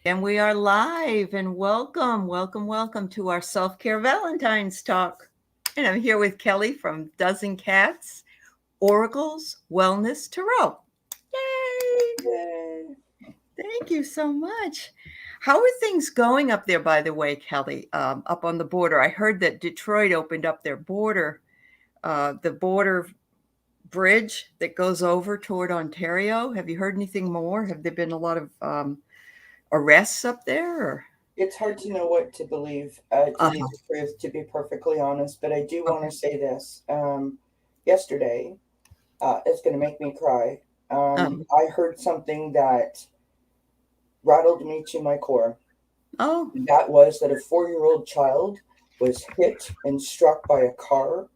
And we are live and welcome to our self-care Valentines talk. And I'm here with Kelly from Dozen Cats, Oracles, Wellness, Tarot. Yay! Yay. Thank you so much. How are things going up there, by the way, Kelly, up on the border? I heard that Detroit opened up their border, the border bridge that goes over toward Ontario. Have you heard anything more? Have there been a lot of arrests up there? Or? It's hard to know what to believe, to be Uh-huh. the truth, to be perfectly honest, but I do want Okay. to say this. Yesterday, it's going to make me cry. Um, I heard something that rattled me to my core. oh, And that was that a 4-year-old child was hit and struck by a car.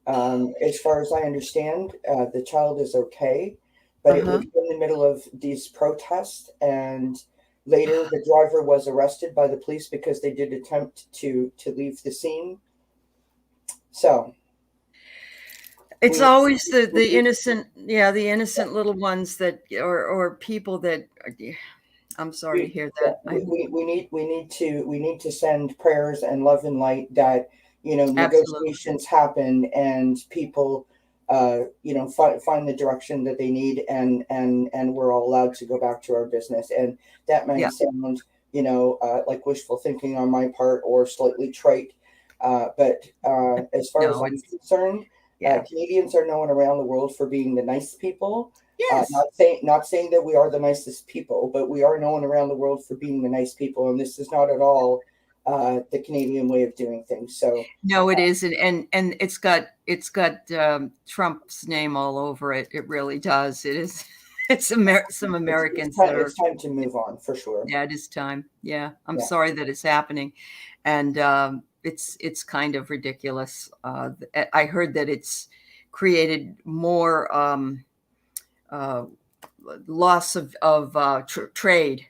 As far as I understand, the child is okay, but it uh-huh. was in the middle of these protests, and later the driver was arrested by the police because they did attempt to leave the scene. So It's we always we the need innocent, yeah, the innocent little ones that or people that I'm sorry to we, hear yeah, that. I we need to send prayers and love and light that absolutely. negotiations happen and people find the direction that they need, and we're all allowed to go back to our business. And that Yeah. might sound like wishful thinking on my part or slightly trite, but as far as No, I'm it's concerned, yeah. Canadians are known around the world for being the nice people. Yes. Not saying that we are the nicest people, but we are known around the world for being the nice people, and this is not at all the Canadian way of doing things. So No, it is, and it's got Trump's name all over it. It really does. It is. It's some it's Americans time that are. it's time to move on for sure. Yeah, it is time. Yeah, I'm Yeah. sorry that it's happening, and it's kind of ridiculous. I heard that it's created more uh, loss of trade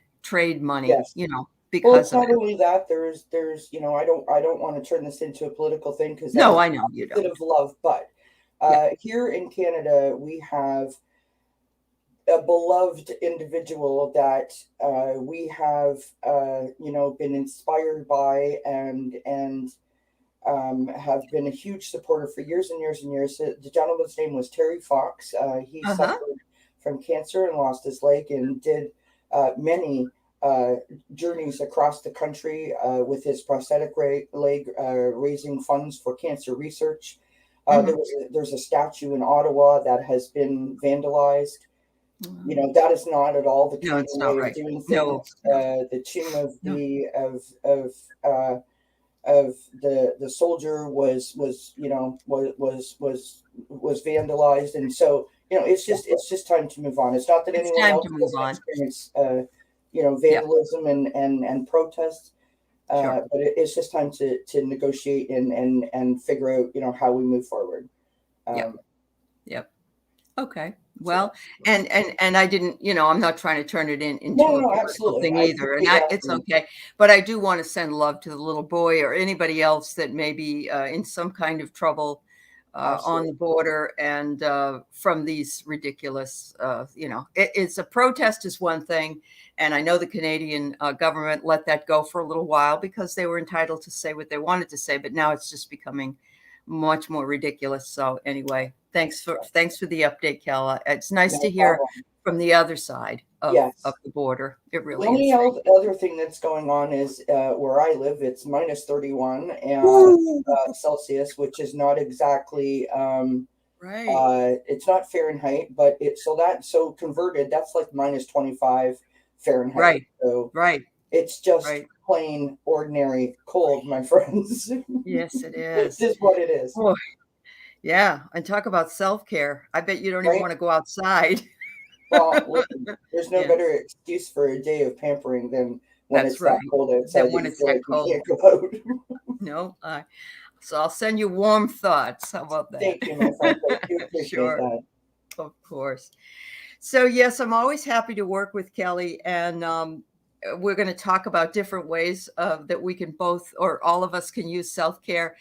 money. Yes. Well, Because it's of not it. only that. There's I don't want to turn this into a political thing because that No, is I know you the opposite don't. of love. But Yeah. here in Canada, we have a beloved individual that we have been inspired by and have been a huge supporter for years and years and years. The gentleman's name was Terry Fox. He Uh huh. suffered from cancer and lost his leg and did many uh, journeys across the country with his prosthetic leg, raising funds for cancer research. Hmm. There's a statue in Ottawa that has been vandalized. That is not at all the No, it's Canadian not way of right. doing No, things. no, The tomb of no. the soldier was vandalized, and so Yeah. it's just time to move on. It's not that It's anyone time else to move doesn't on. experience Yeah. vandalism and protests, Sure. but it's just time to negotiate and figure out how we move forward. Yep. Um, Yep. Okay. so Well, and I didn't, I'm not trying to turn it into no, a no, political absolutely, thing I either, and completely it's understand. okay. But I do want to send love to the little boy or anybody else that may be in some kind of trouble on Absolutely. the border and from these ridiculous, it's a protest is one thing, and I know the Canadian government let that go for a little while because they were entitled to say what they wanted to say, but now it's just becoming much more ridiculous. So anyway, thanks for the update, Kella. It's nice to No hear problem. from the other side of Yes. the border. It The really only is. other thing that's going on is where I live, it's minus 31 Woo! Celsius, which is not exactly, Right, it's not Fahrenheit, but so converted, that's like minus 25 Fahrenheit. right, So right, it's just right. plain ordinary cold, my friends. Yes, it It is. is what it is. Boy, yeah, and talk about self-care. I bet you don't even Right? want to go outside. Well, listen, there's no Yeah, better excuse for a day of pampering than when that's it's that right. cold outside Then that when you it's feel that like you cold. can't go out. No, so I'll send you warm thoughts. How about that? Thank you, my friends. I do appreciate Sure, that. of course. So yes, I'm always happy to work with Kelly, and we're going to talk about different ways that we can both, or all of us, can use self-care.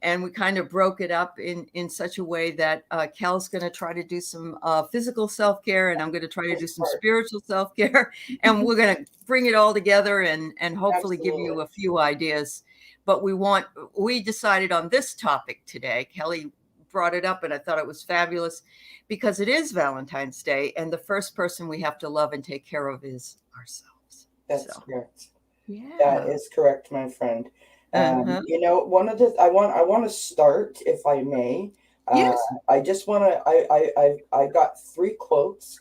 And we kind of broke it up in such a way that Kel's going to try to do some physical self-care, and I'm going to try to do some Part. spiritual self-care, and we're going to bring it all together and hopefully give Absolutely. you a few ideas. But we decided on this topic today. Kelly brought it up, and I thought it was fabulous because it is Valentine's Day, and the first person we have to love and take care of is ourselves. That's So, correct. That yeah. is correct, my friend. Uh-huh. One of the I want to start, if I may. Uh, Yes. I just want to. I got three quotes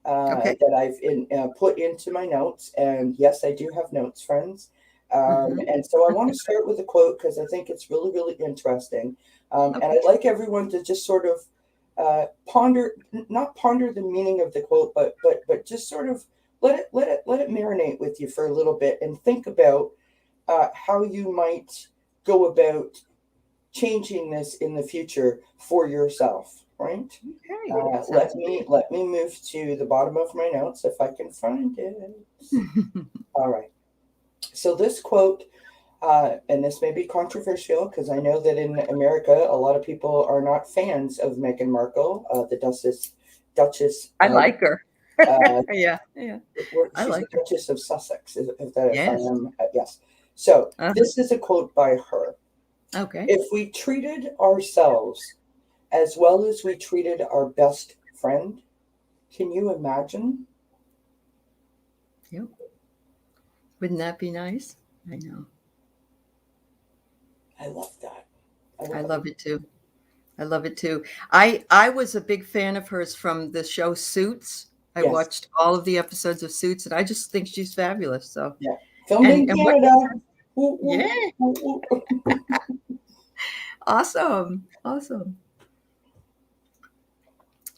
Okay. that put into my notes, and yes, I do have notes, friends. Hmm. And so I want to start with a quote because I think it's really, really interesting. And Okay. I'd like everyone to just sort of ponder, not ponder the meaning of the quote, but just sort of let it marinate with you for a little bit and think about how you might go about changing this in the future for yourself, right? Okay. Sounds Let me move to the bottom of my notes if I can find it. good. All right. So this quote, and this may be controversial because I know that in America a lot of people are not fans of Meghan Markle, the Duchess. I like her. Uh, Yeah, yeah. I she's the like her. Duchess of Sussex, if I Yes. am yes. So Uh-huh. this is a quote by her. Okay. If we treated ourselves as well as we treated our best friend, can you imagine? Yep. Wouldn't that be nice? I know. I love that. I I love it. love it too. I love it too. I was a big fan of hers from the show Suits. I Yes. watched all of the episodes of Suits, and I just think she's fabulous. So, Yeah. Filmed in and what Canada. you said, Woo, yeah, woo, woo, woo. awesome, awesome.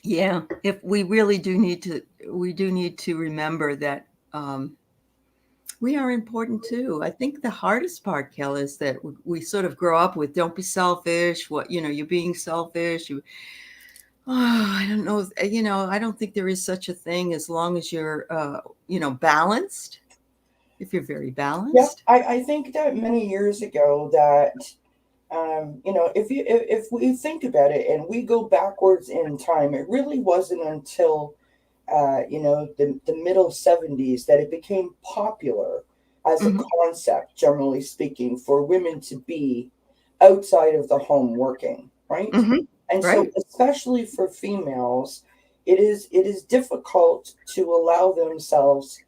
Yeah, if we really do need to, we do need to remember that we are important too. I think the hardest part, Kel, is that we sort of grow up with "Don't be selfish." What you're being selfish. I don't know. I don't think there is such a thing as long as you're, balanced. If you're very Yeah, balanced. I think that many years ago that if we think about it and we go backwards in time, it really wasn't until the middle 70s that it became popular as a Hmm. concept, generally speaking, for women to be outside of the home working, right? Hmm. And so, Right. especially for females, it is difficult to allow themselves,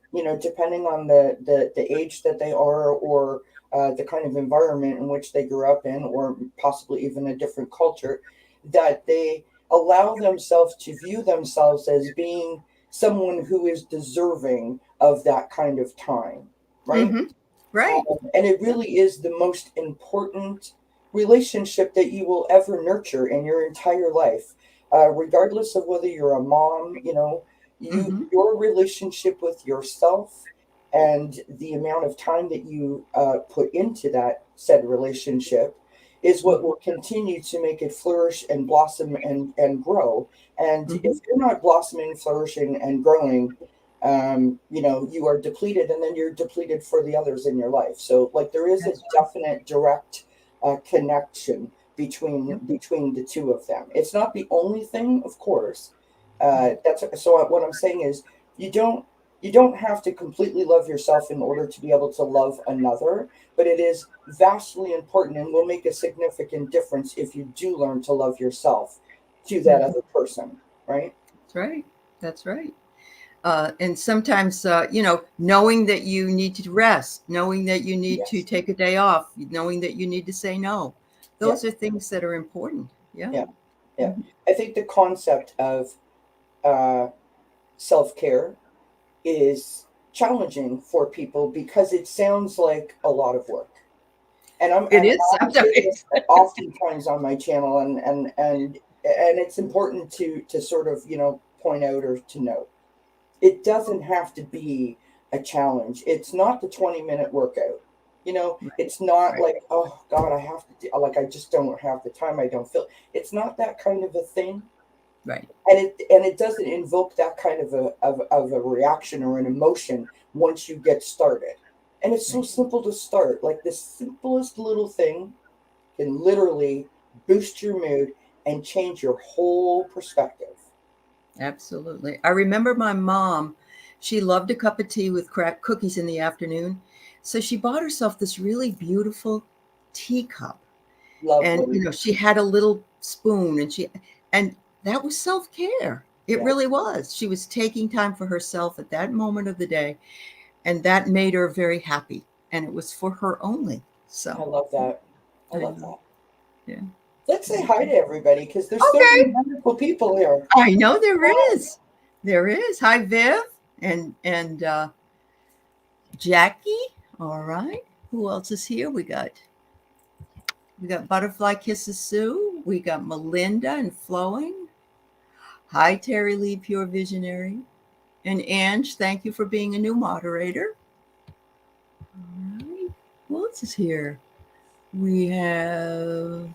depending on the age that they are or the kind of environment in which they grew up in, or possibly even a different culture, that they allow themselves to view themselves as being someone who is deserving of that kind of time, right? Hmm. Right. And it really is the most important relationship that you will ever nurture in your entire life, regardless of whether you're a mom. Hmm. Your relationship with yourself and the amount of time that you put into that said relationship is what Hmm. will continue to make it flourish and blossom and grow. And if Hmm. you're not blossoming, flourishing, and growing, you are depleted, and then you're depleted for the others in your life. So, like, there is a That's right. definite direct connection between Yep. between the two of them. It's not the only thing, of course. That's so. What I'm saying is, you don't have to completely love yourself in order to be able to love another, but it is vastly important and will make a significant difference if you do learn to love yourself to that Hmm. other person, right? That's right. That's right. And sometimes, knowing that you need to rest, knowing that you need to Yes. take a day off, knowing that you need to say no, Yeah. those are things that are important. Yeah. Yeah. Yeah. Hmm. I think the concept of uh, self care is challenging for people because it sounds like a lot of work. And I'm It and is I say this sometimes. oftentimes on my channel, and it's important to sort of point out or to note it doesn't have to be a challenge. It's not the 20-minute workout. Right. It's not Right. like, oh God, I have to do, like, I just don't have the time. I don't feel it's not that kind of a thing. Right. And it doesn't invoke that kind of a reaction or an emotion once you get started. And it's so simple to start. Like the simplest little thing can literally boost your mood and change your whole perspective. Absolutely. I remember my mom, she loved a cup of tea with cracked cookies in the afternoon. So she bought herself this really beautiful teacup. And, Lovely. she had a little spoon and that was self-care. It Yeah, really was. She was taking time for herself at that moment of the day, and that made her very happy. And it was for her only. I So love that. I I love know. that. Yeah. Let's say hi to everybody because there's so many Okay. wonderful people here. I know there Hi. is. There is. Hi, Viv and Jackie. All right. Who else is here? We got Butterfly Kisses Sue. We got Melinda and Flowing. Hi, Terry Lee, Pure Visionary. And Ange, thank you for being a new moderator. All right. Who else is here? We have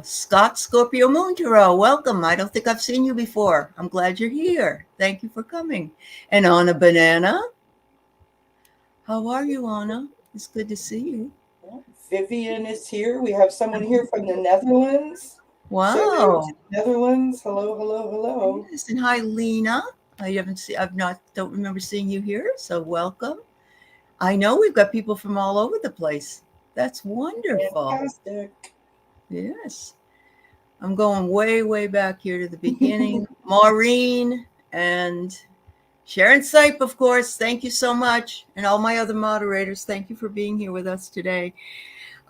Scott Scorpio Moontaro. Welcome. I don't think I've seen you before. I'm glad you're here. Thank you for coming. And Anna Banana. How are you, Anna? It's good to see you. Vivian is here. We have someone here from the Netherlands. Shout out to Wow. the Netherlands. Hello, hello, hello. Yes, and hi, Lena. Don't remember seeing you here, so welcome. I know we've got people from all over the place. That's wonderful. Fantastic. Yes. I'm going way, way back here to the beginning. Maureen and Sharon Sipe, of course. Thank you so much. And all my other moderators, thank you for being here with us today.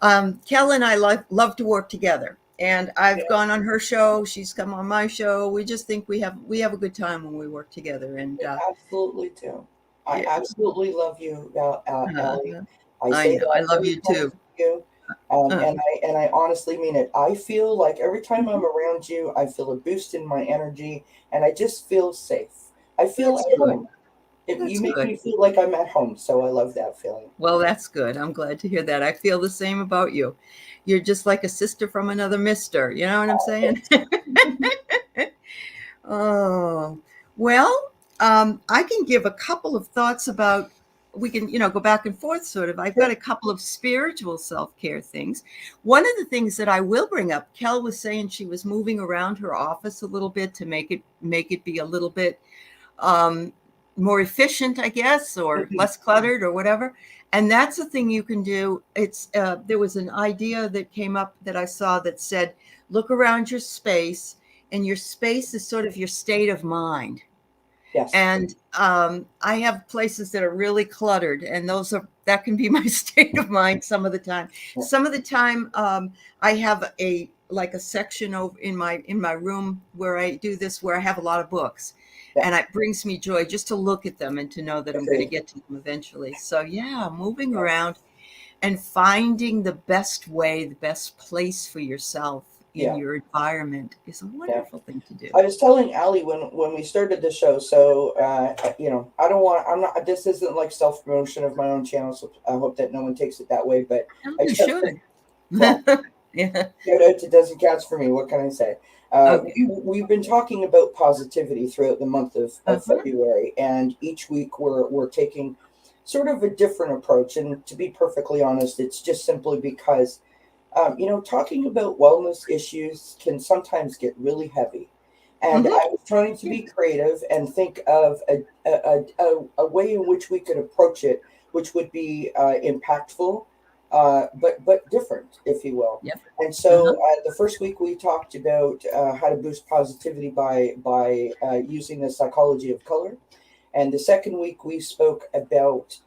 Kel and I love to work together. And I've Yeah, gone on her show. She's come on my show. We just think we have a good time when we work together. And I absolutely do. I yeah, absolutely love you, Allie. uh, I I say know. I that love every you time I too. see you, Uh, and I honestly mean it. I feel like every time mhm. I'm around you, I feel a boost in my energy, and I just feel safe. I feel That's at good. home. That's You make good. me feel like I'm at home, so I love that feeling. Well, that's good. I'm glad to hear that. I feel the same about you. You're just like a sister from another mister. You know what I'm saying? Oh, well, I can give a couple of thoughts about, we can, go back and forth sort of. I've got Sure. a couple of spiritual self-care things. One of the things that I will bring up, Kel was saying she was moving around her office a little bit to make it be a little bit um, more efficient, I guess, or Mhm. less cluttered or whatever. And that's a thing you can do. There was an idea that came up that I saw that said, look around your space, and your space is sort of your state of mind. Yes. And I have places that are really cluttered, and that can be my state of mind some of the time. Yeah. Some of the time, I have a section over in my room where I do this, where I have a lot of books, Yeah. and it brings me joy just to look at them and to know that I'm going to Agreed. get to them eventually. So yeah, moving Yeah. around and finding the best way, the best place for yourself in Yeah. your environment is a Yeah. wonderful thing to do. I was telling Allie when we started the show, so I don't want. I'm not. This isn't like self promotion of my own channel, so I hope that no one takes it that way. But Oh, I you just should. well, Yeah. shout out to dzncats4me. What can I say? Okay. We've been talking about positivity throughout the month of Uh-huh. February, and each week we're taking sort of a different approach. And to be perfectly honest, it's just simply because talking about wellness issues can sometimes get really heavy. And Mhm. I was trying to be creative and think of a way in which we could approach it, which would be impactful, but different, if you will. Yep. And so Uh-huh. the first week we talked about how to boost positivity by using the psychology of color, and the second week we spoke about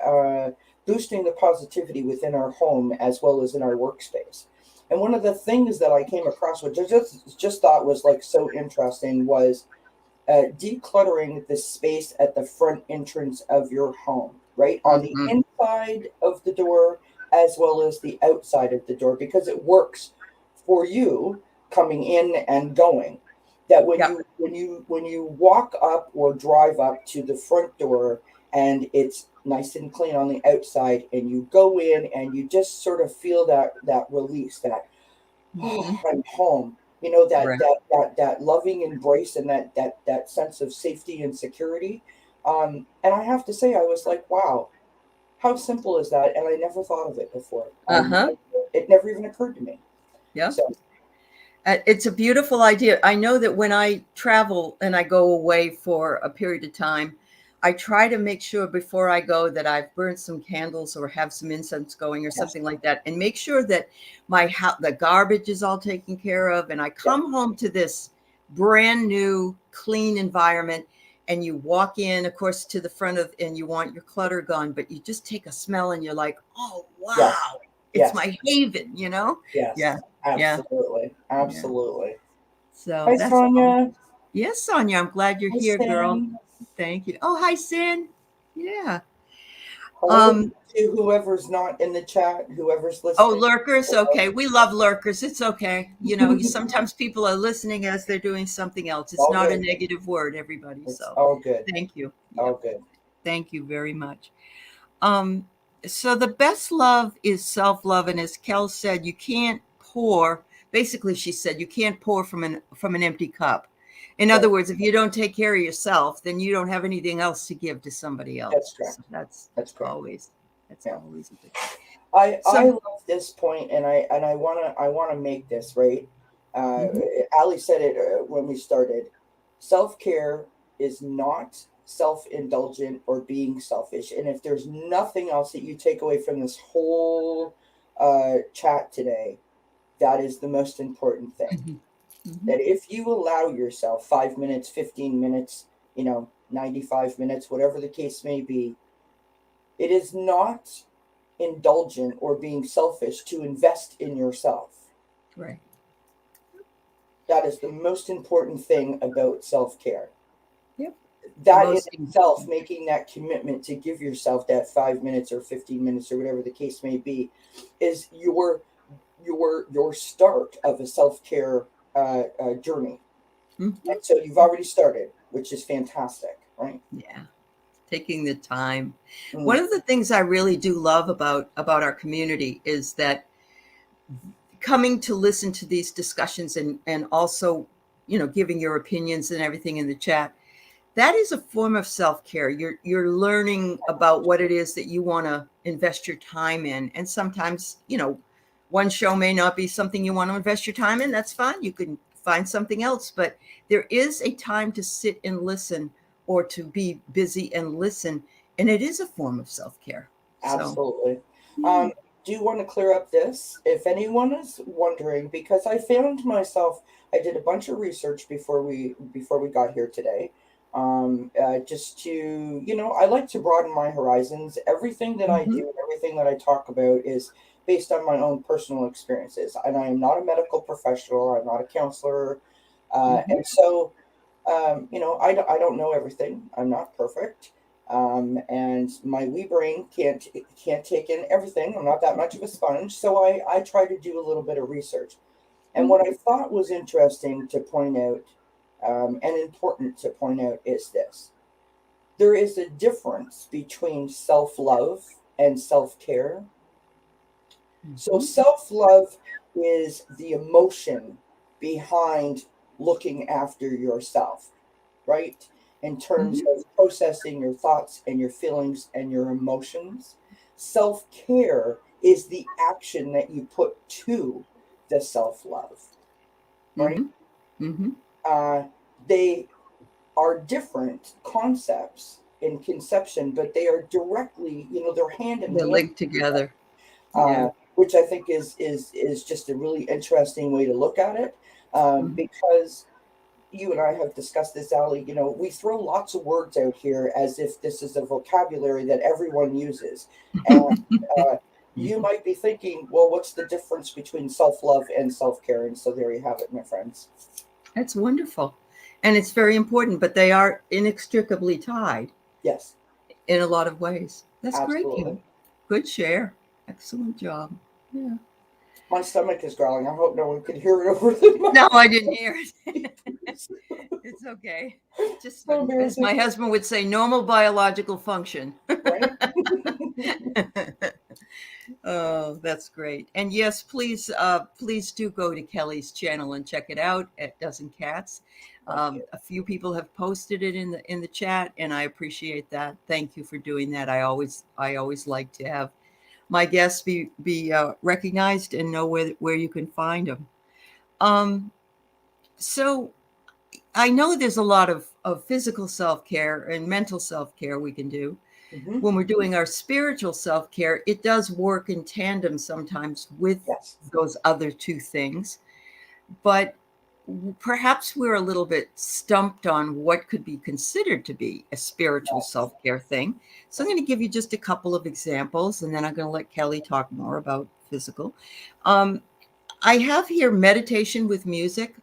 boosting the positivity within our home as well as in our workspace. And one of the things that I came across, which I just thought was like so interesting, was decluttering the space at the front entrance of your home, right on the Mhm. inside of the door as well as the outside of the door, because it works for you coming in and going. That when Yep. you walk up or drive up to the front door and it's nice and clean on the outside, and you go in and you just sort of feel that release, that oh, Mhm. I'm home. You know, that Right. that that that loving embrace and that sense of safety and security. And I have to say, I was like, wow, how simple is that? And I never thought of it before. Uh-huh. It never even occurred to me. Yeah. So, It's a beautiful idea. I know that when I travel and I go away for a period of time, I try to make sure before I go that I've burnt some candles or have some incense going or yes, something like that, and make sure that my house, the garbage is all taken care of, and I yeah, come home to this brand new, clean environment. And you walk in, of course, to the front of, and you want your clutter gone, but you just take a smell, and you're like, "Oh yes, wow, it's yes, my haven," you know? yes, Yeah, yeah, absolutely, yeah. absolutely. So Hi, that's all. Sonia. Yes, Sonia, I'm glad you're Hi, here, girl. Sam. Thank you. Oh, hi, Sin. Yeah. Hello Um, to whoever's not in the chat, whoever's oh, listening. lurkers. Hello. Okay. We love lurkers. It's okay. You know, sometimes people are listening as they're doing something else. It's All not a good. negative word, everybody. It's So all good. thank you. All Yep. good. Thank you very much. Um, so the best love is self-love. And as Kel said, you can't pour, basically she said, you can't pour from an empty cup. In other That, words, if you don't take care of yourself, then you don't have anything else to give to somebody that's else. So correct. That's correct. that's Yeah. always a good. I So love this point, and I wanna make this right. Uh, mhm, Ali said it when we started. Self care is not self indulgent or being selfish. And if there's nothing else that you take away from this whole chat today, that is the most important thing. mhm, mhm, That if you allow yourself 5 minutes, 15 minutes, 95 minutes, whatever the case may be, it is not indulgent or being selfish to invest in yourself. right. That is the most important thing about self care. Yep. The That in most itself, important. making that commitment to give yourself that 5 minutes or 15 minutes or whatever the case may be, is your start of a self care journey. Mhm, And so you've already started, which is fantastic, right? yeah. Taking the time. One Mm, of the things I really do love about our community is that coming to listen to these discussions and also, giving your opinions and everything in the chat, that is a form of self-care. You're learning about what it is that you want to invest your time in. And sometimes, one show may not be something you want to invest your time in. That's fine. You can find something else, but there is a time to sit and listen or to be busy and listen. And it is a form of self-care. So, absolutely. yeah. Um, do you want to clear up this? If anyone is wondering, because I found myself, I did a bunch of research before we got here today. Just to, I like to broaden my horizons. Everything that I do Mhm. and everything that I talk about is based on my own personal experiences. And I am not a medical professional. I'm not a counselor. Mhm. And so, I don't know everything. I'm not perfect. And my wee brain can't take in everything. I'm not that much of a sponge, so I try to do a little bit of research. And what I Mhm. thought was interesting to point out, and important to point out, is this: there is a difference between self love and self care. So Mhm. self love is the emotion behind looking after yourself, right? In terms Mhm. of processing your thoughts and your feelings and your emotions. Self care is the action that you put to the self love, right? Mhm. Mhm. Uh, they are different concepts in conception, but they are directly, they're hand in They're hand, linked together. uh, Yeah. which I think is just a really interesting way to look at it, Mhm. because you and I have discussed this, Ali. We throw lots of words out here as if this is a vocabulary that everyone uses. And uh, you might be thinking, well, what's the difference between self love and self care? And so there you have it, my friends. That's wonderful. And it's very important, but they are inextricably tied Yes, in a lot of ways. That's great, absolutely. Kim. Good share. Excellent job. Yeah. My stomach is growling. I hope no one could hear it over the No, mic. I didn't hear it. It's okay. Just, So as my embarrassing, husband would say, normal biological function. right? Oh, that's great. And yes, please do go to Kelly's channel and check it out at Dozen Cats. Thank you. A few people have posted it in the chat, and I appreciate that. Thank you for doing that. I always like to have my guests be recognized and know where you can find them. Um, so I know there's a lot of physical self-care and mental self-care we can do. Hmm. When we're doing our spiritual self-care, it does work in tandem sometimes with Yes. those other two things. But perhaps we're a little bit stumped on what could be considered to be a spiritual Yes. self-care thing. So I'm going to give you just a couple of examples, and then I'm going to let Kelly talk more about physical. Um, I have here meditation with music.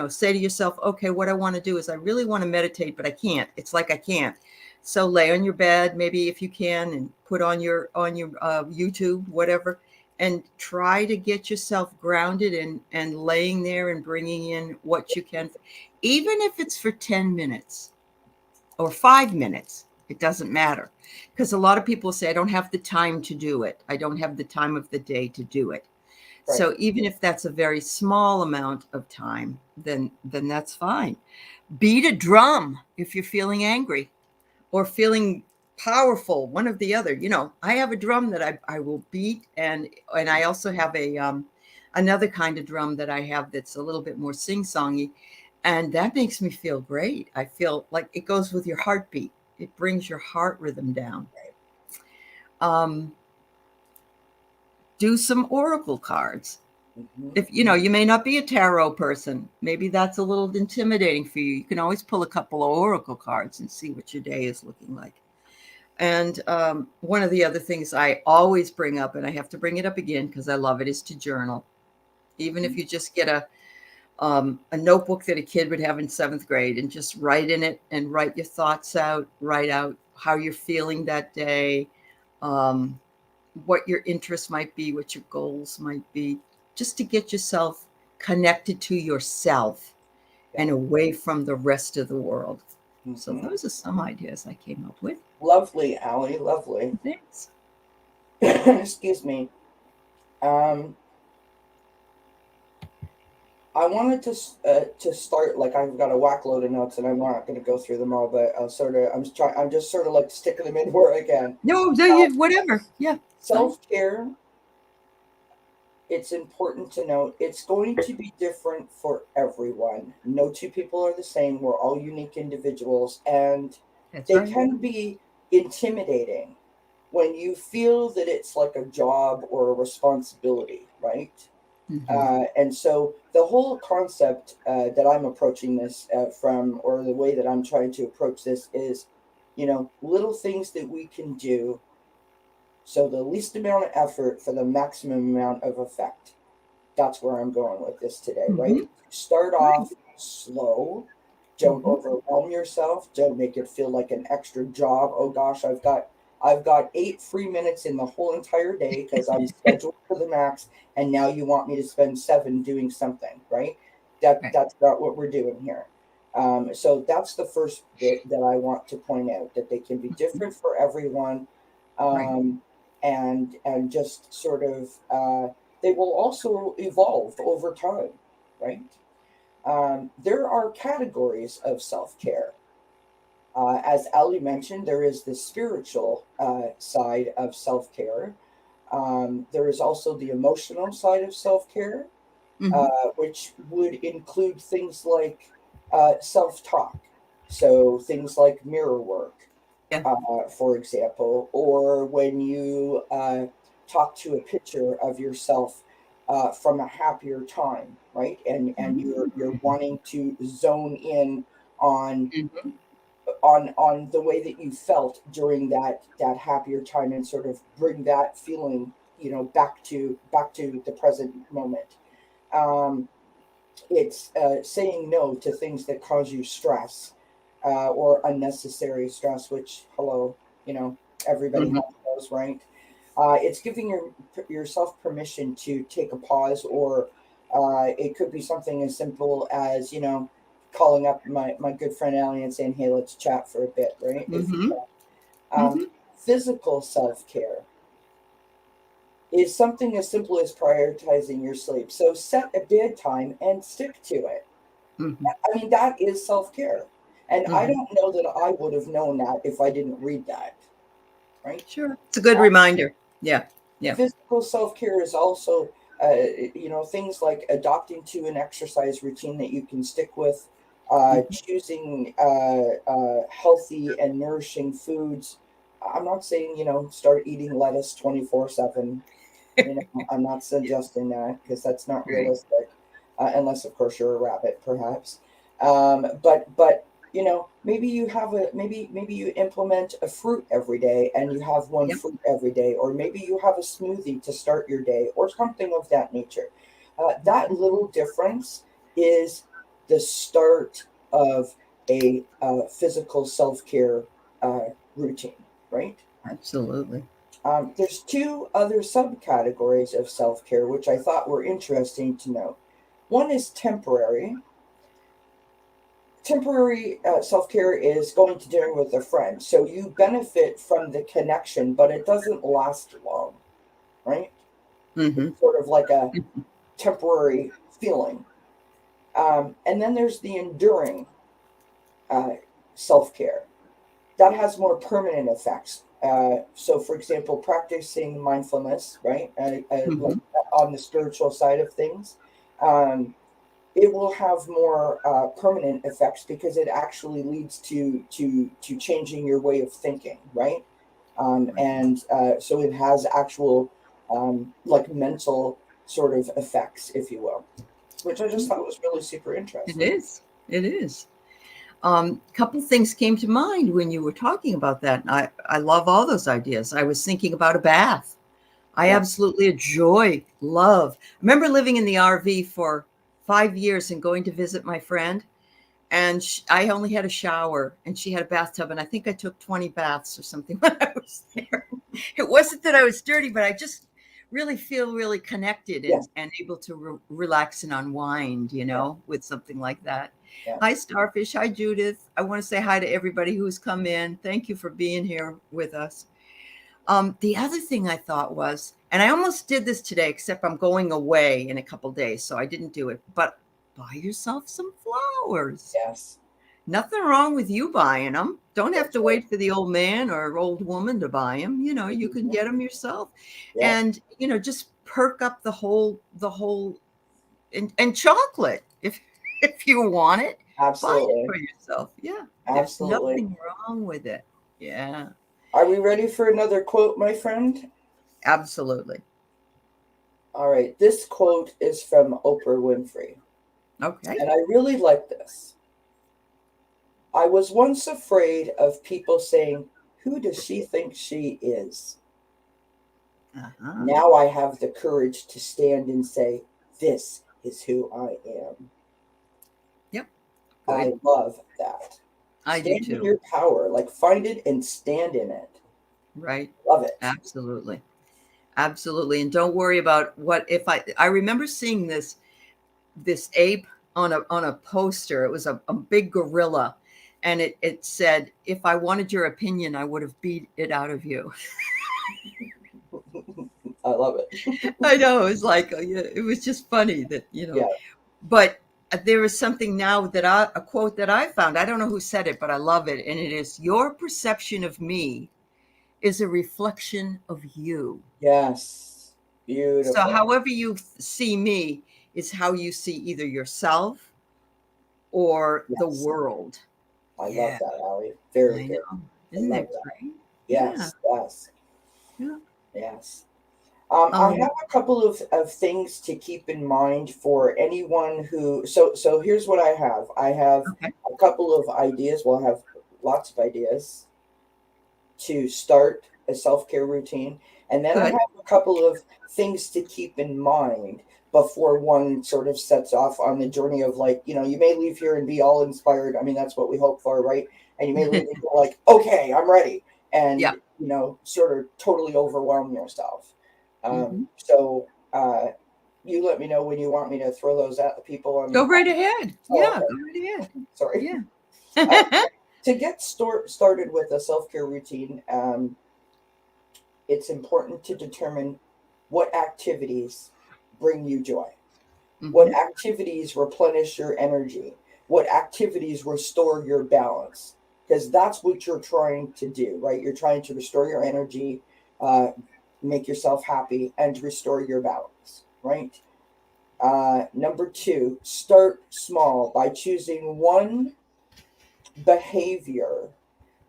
Say to yourself, okay, what I want to do is I really want to meditate, but I can't. It's like I can't. So lay on your bed, maybe if you can, and put on your YouTube, whatever, and try to get yourself grounded and laying there and bringing in what you can, even if it's for 10 minutes or 5 minutes. It doesn't matter, because a lot of people say, I don't have the time to do it. I don't have the time of the day to do it. Right. So even if that's a very small amount of time, then that's fine. Beat a drum if you're feeling angry or feeling powerful, one of the other. I have a drum that I will beat, and I also have another kind of drum that I have that's a little bit more sing-songy, and that makes me feel great. I feel like it goes with your heartbeat. It brings your heart rhythm down. Um, do some oracle cards. Hmm. If you may not be a tarot person, maybe that's a little intimidating for you. You can always pull a couple of oracle cards and see what your day is looking like. And one of the other things I always bring up, and I have to bring it up again because I love it, is to journal. Even if you just get a notebook that a kid would have in 7th grade and just write in it and write your thoughts out, write out how you're feeling that day, um, what your interests might be, what your goals might be, just to get yourself connected to yourself Yeah. and away from the rest of the world. So Hmm. those are some ideas I came up with. Lovely, Allie. Lovely. Thanks. Excuse me. Um, I wanted to start, like, I've got a whack load of notes and I'm not going to go through them all, but I'm just sort of like sticking them in where I can. No, whatever. Yeah, fine. Self care, it's important to note it's going to be different for everyone. No two people are the same. We're all unique individuals, and That's they right. can be intimidating when you feel that it's like a job or a responsibility, right? Mm-hmm. And so the whole concept that I'm approaching this from, or the way that I'm trying to approach this is, little things that we can do. So the least amount of effort for the maximum amount of effect. That's where I'm going with this today, right? Mm-hmm. Start Right. off slow. Don't Mm-hmm. overwhelm yourself. Don't make it feel like an extra job. Oh gosh, I've got 8 free minutes in the whole entire day because I'm scheduled for the max, and now you want me to spend 7 doing something, right? Right. That's not what we're doing here. So that's the first bit that I want to point out, that they can be different for everyone, Right. um, and just sort of they will also evolve over time, right? There are categories of self care. As Ali mentioned, there is the spiritual side of self care. There is also the emotional side of self care, Mm-hmm. which would include things like self talk. So things like mirror work, Yeah. for example, or when you talk to a picture of yourself from a happier time, right? And you're Mm-hmm. wanting to zone in on Mm-hmm. on the way that you felt during that happier time, and sort of bring that feeling, back to the present moment. Um, it's saying no to things that cause you stress, or unnecessary stress, which, hello, everybody Mm-hmm. has those, right? It's giving yourself permission to take a pause, or it could be something as simple as, calling up my good friend Allie and saying, hey, let's chat for a bit, right? If you Mm-hmm. can. Mm-hmm. Physical self care is something as simple as prioritizing your sleep. So set a bedtime and stick to it. Hmm. I mean, that is self-care. And I Hmm. don't know that I would have known that if I didn't read that, right? Sure. It's a good reminder. Yeah. Yeah. Physical self-care is also, things like adopting to an exercise routine that you can stick with, Hmm. choosing healthy and nourishing foods. I'm not saying, start eating lettuce 24/7. I'm not Yeah. suggesting that because that's not Right. realistic, unless of course you're a rabbit, perhaps. But maybe you have maybe you implement a fruit every day and you have one Yep. fruit every day, or maybe you have a smoothie to start your day, or something of that nature. That Okay. little difference is the start of a physical self care routine, right? Absolutely. There's two other subcategories of self care which I thought were interesting to note. One is temporary. Temporary self care is going to dinner with a friend. So you benefit from the connection, but it doesn't last long, right? Hmm. It's sort of like a temporary feeling. And then there's the enduring uh, self care that has more permanent effects. So, for example, practicing mindfulness, right? Like Hmm. on the spiritual side of things, um, it will have more permanent effects because it actually leads to changing your way of thinking, right? And so it has actual like mental sort of effects, if you will, which I just thought was really super It interesting. is. It is. Couple things came to mind when you were talking about that. And I love all those ideas. I was thinking about a bath. I Yeah. absolutely enjoy, love. I remember living in the RV for 5 years and going to visit my friend. And I only had a shower and she had a bathtub. And I think I took 20 baths or something when I was there. It wasn't that I was dirty, but I just really feel really connected Yeah. and able to relax and unwind, Yeah. with something like that. Yeah. Hi, Starfish. Hi, Judith. I want to say hi to everybody who's come in. Thank you for being here with us. The other thing I thought was, and I almost did this today, except I'm going away in a couple days, so I didn't do it, but buy yourself some flowers. Yes. Nothing wrong with you buying them. Don't have That's to right. wait for the old man or old woman to buy them. You can Mhm. get them yourself. Yeah. And, just perk up the whole and chocolate if if you want it, buy it Absolutely. for yourself. Yeah. There's Absolutely. nothing wrong with it. Yeah. Are we ready for another quote, my friend? Absolutely. All right. This quote is from Oprah Winfrey, Okay. and I really like this. I was once afraid of people saying, "Who does she think she is?" Uh-huh. Now I have the courage to stand and say, "This is who I am." Yep. I Good. love that. I do Stand in too. your power, like find it and stand in it. Right. Love it. Absolutely. Absolutely. And don't worry about what if I remember seeing this ape on a poster. It was a big gorilla. And it said, if I wanted your opinion, I would have beat it out of you. I love it. I know. It was like, yeah, it was just funny Yeah. but there is something now a quote that I found. I don't know who said it, but I love it. And it is, your perception of me is a reflection of you. Yes. So Beautiful. however you see me is how you see either yourself or the Yes. world. I love Yeah, that, Allie. Very I good. know. I Isn't love it that. great? Yeah, Yes. Yes. yeah. Yes. I Um, have a couple of things to keep in mind for anyone who. So here's what I have. I have okay, a couple of ideas. Well, I have lots of ideas to start a self care routine, and then I good. have a couple of things to keep in mind before one sort of sets off on the journey of, like, you may leave here and be all inspired. I mean, that's what we hope for, right? And you may leave and go like, okay, I'm ready, and Yeah. sort of totally overwhelm yourself. Hmm. So you let me know when you want me to throw those at the people on. Go right ahead. Oh, Yeah, okay. go right ahead. Sorry. Yeah. Uh, to get started with a self care routine, it's important to determine what activities bring you joy, what Hmm. activities replenish your energy, what activities restore your balance, because that's what you're trying to do, right? You're trying to restore your energy, make yourself happy, and restore your balance, right? Number two, start small by choosing one behavior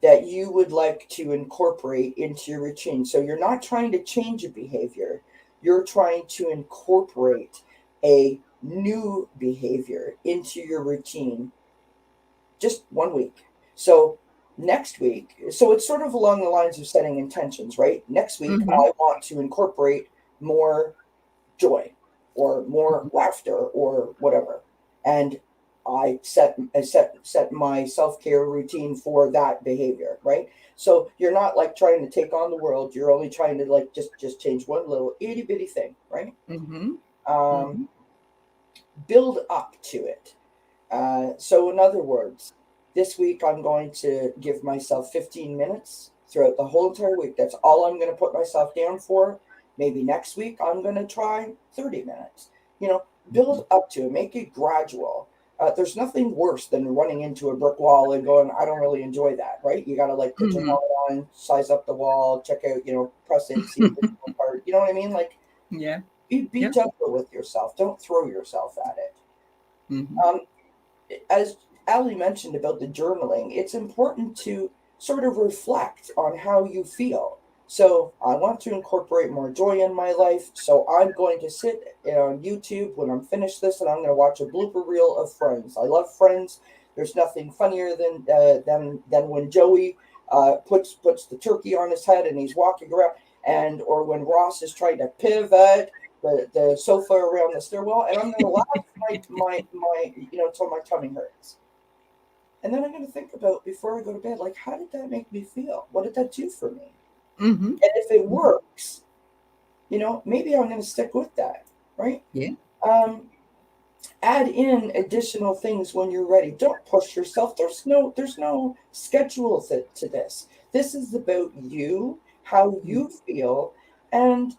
that you would like to incorporate into your routine. So you're not trying to change a behavior, you're trying to incorporate a new behavior into your routine just 1 week. So next week, so it's sort of along the lines of setting intentions, right? Next week, Mm-hmm. I want to incorporate more joy or more laughter or whatever. And I set my self-care routine for that behavior, right? So you're not like trying to take on the world. You're only trying to like just change one little itty bitty thing, right? Mm-hmm. Um, Mm-hmm. build up to it. So in other words, this week I'm going to give myself 15 minutes throughout the whole entire week. That's all I'm going to put myself down for. Maybe next week I'm going to try 30 minutes. You know, build up to it, make it gradual. There's nothing worse than running into a brick wall and going, I don't really enjoy that, right? You got to like put your Mm-hmm. helmet on, size up the wall, check out, press it, see if it's apart. You know what I mean? Like, Yeah. be Yep. gentle with yourself. Don't throw yourself at it. Mm-hmm. Um, as Ali mentioned about the journaling, it's important to sort of reflect on how you feel. So I want to incorporate more joy in my life. So I'm going to sit on YouTube when I'm finished this, and I'm going to watch a blooper reel of Friends. I love Friends. There's nothing funnier than when Joey puts the turkey on his head and he's walking around, and or when Ross is trying to pivot the sofa around the stairwell, and I'm going to laugh till my tummy hurts. And then I'm going to think about before I go to bed, like, how did that make me feel? What did that do for me? Mm-hmm. And if it Mm-hmm. works, maybe I'm going to stick with that, right? Yeah. Um, add in additional things when you're ready. Don't push yourself. There's no schedule to this. This is about you, how you feel, and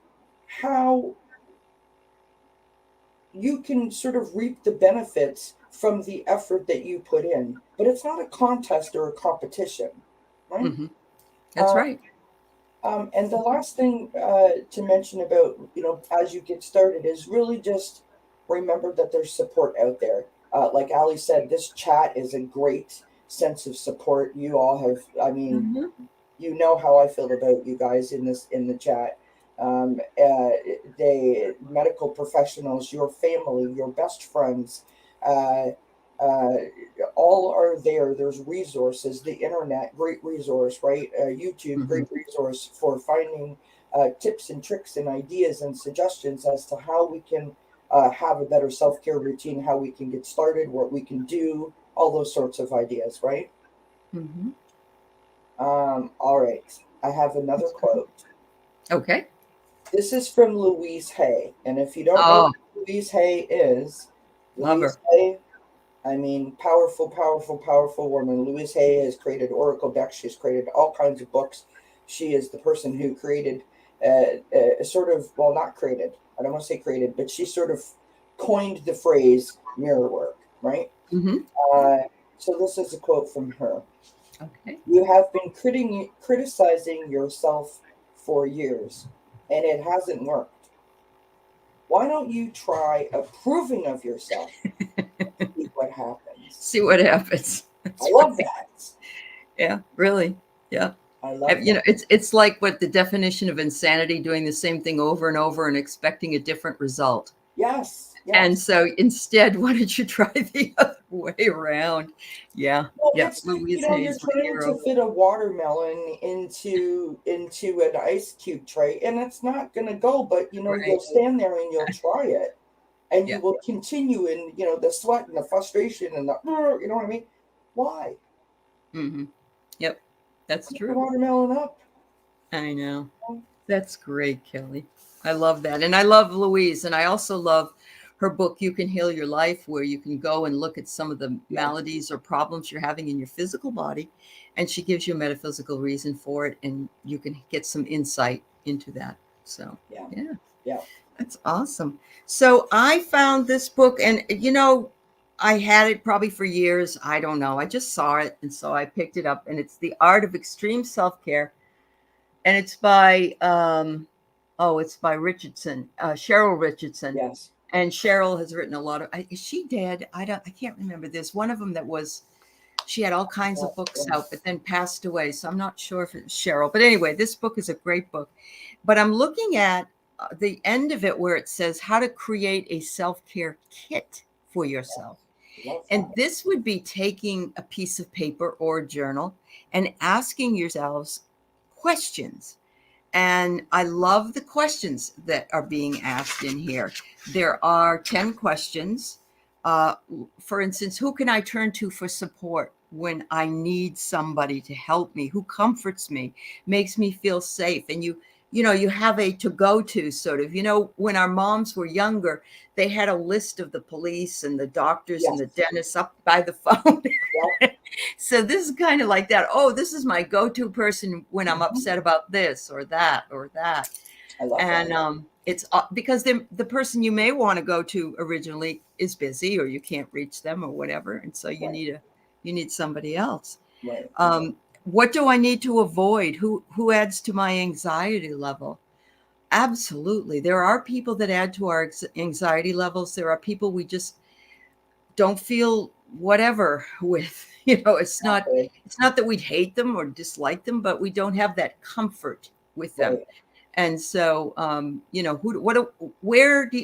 how you can sort of reap the benefits from the effort that you put in. But it's not a contest or a competition, right? Mm-hmm. That's Uh, right. and the last thing to mention about, as you get started is really just remember that there's support out there. Like Ali said, this chat is a great sense of support. You all have, I mean, Mm-hmm. you know how I feel about you guys in the chat. They medical professionals, your family, your best friends, uh, uh, all are there. There's resources. The internet, great resource, right? YouTube, Mm-hmm. great resource for finding tips and tricks and ideas and suggestions as to how we can have a better self care routine, how we can get started, what we can do, all those sorts of ideas, right? Mm-hmm. All right. I have another quote. Okay. This is from Louise Hay. And if you don't know Oh, who Louise Hay is, love Louise her. Hay, I mean, powerful, powerful, powerful woman. Louise Hay has created Oracle decks. She's created all kinds of books. She is the person who created, sort of, well, not created. I don't want to say created, but she sort of coined the phrase mirror work, right? Mm-hmm. Uh, so this is a quote from her. Okay. You have been criticizing yourself for years, and it hasn't worked. Why don't you try approving of yourself and see what happens? See what happens. I That's love right. that. Yeah, really. Yeah. I love You that. know, it's like what the definition of insanity, doing the same thing over and over and expecting a different result. Yes, And yes. so instead, why don't you try the other way around? Yeah. Well, Yeah. it's like, Louise you're Hayes, my trying to hero. fit a watermelon into an ice cube tray, and it's not going to go. But Right. you'll stand there and you'll try it, and you Yeah. will continue in the sweat and the frustration and the you know what I mean? Why? Mm-hmm. Yep. That's Pick the true. watermelon up. I know. That's great, Kelly. I love that. And I love Louise. And I also love her book, You Can Heal Your Life, where you can go and look at some of the Yeah, maladies or problems you're having in your physical body. And she gives you a metaphysical reason for it. And you can get some insight into that. So, yeah, yeah, yeah. that's awesome. So I found this book, and I had it probably for years. I don't know. I just saw it, and so I picked it up. And it's The Art of Extreme Self Care, and it's by it's by Richardson, Cheryl Richardson. Yes. And Cheryl has written a lot of. Is she dead? I can't remember. There's one of them that was. She had all kinds of books out, but then passed away. So I'm not sure if it's Cheryl. But anyway, this book is a great book. But I'm looking at the end of it where it says how to create a self care kit for yourself. Love And that. this would be taking a piece of paper or a journal and asking yourselves questions. And I love the questions that are being asked in here. There are 10 questions. Uh, for instance, who can I turn to for support when I need somebody to help me? Who comforts me, makes me feel safe? And you have a to go to sort of, when our moms were younger, they had a list of the police and the doctors and Yes. the dentists up by the phone. Yep. So this is kind of like that. Oh, this is my go-to person when I'm Mhm. upset about this or that or that. I love that. And it's because the person you may want to go to originally is busy or you can't reach them or whatever, and so Right. you need somebody else. Right. What do I need to avoid? Who adds to my anxiety level? Absolutely, there are people that add to our anxiety levels. There are people we just don't feel whatever with. Exactly. It's not that we'd hate them or dislike them, but we don't have that comfort with them. Right. And so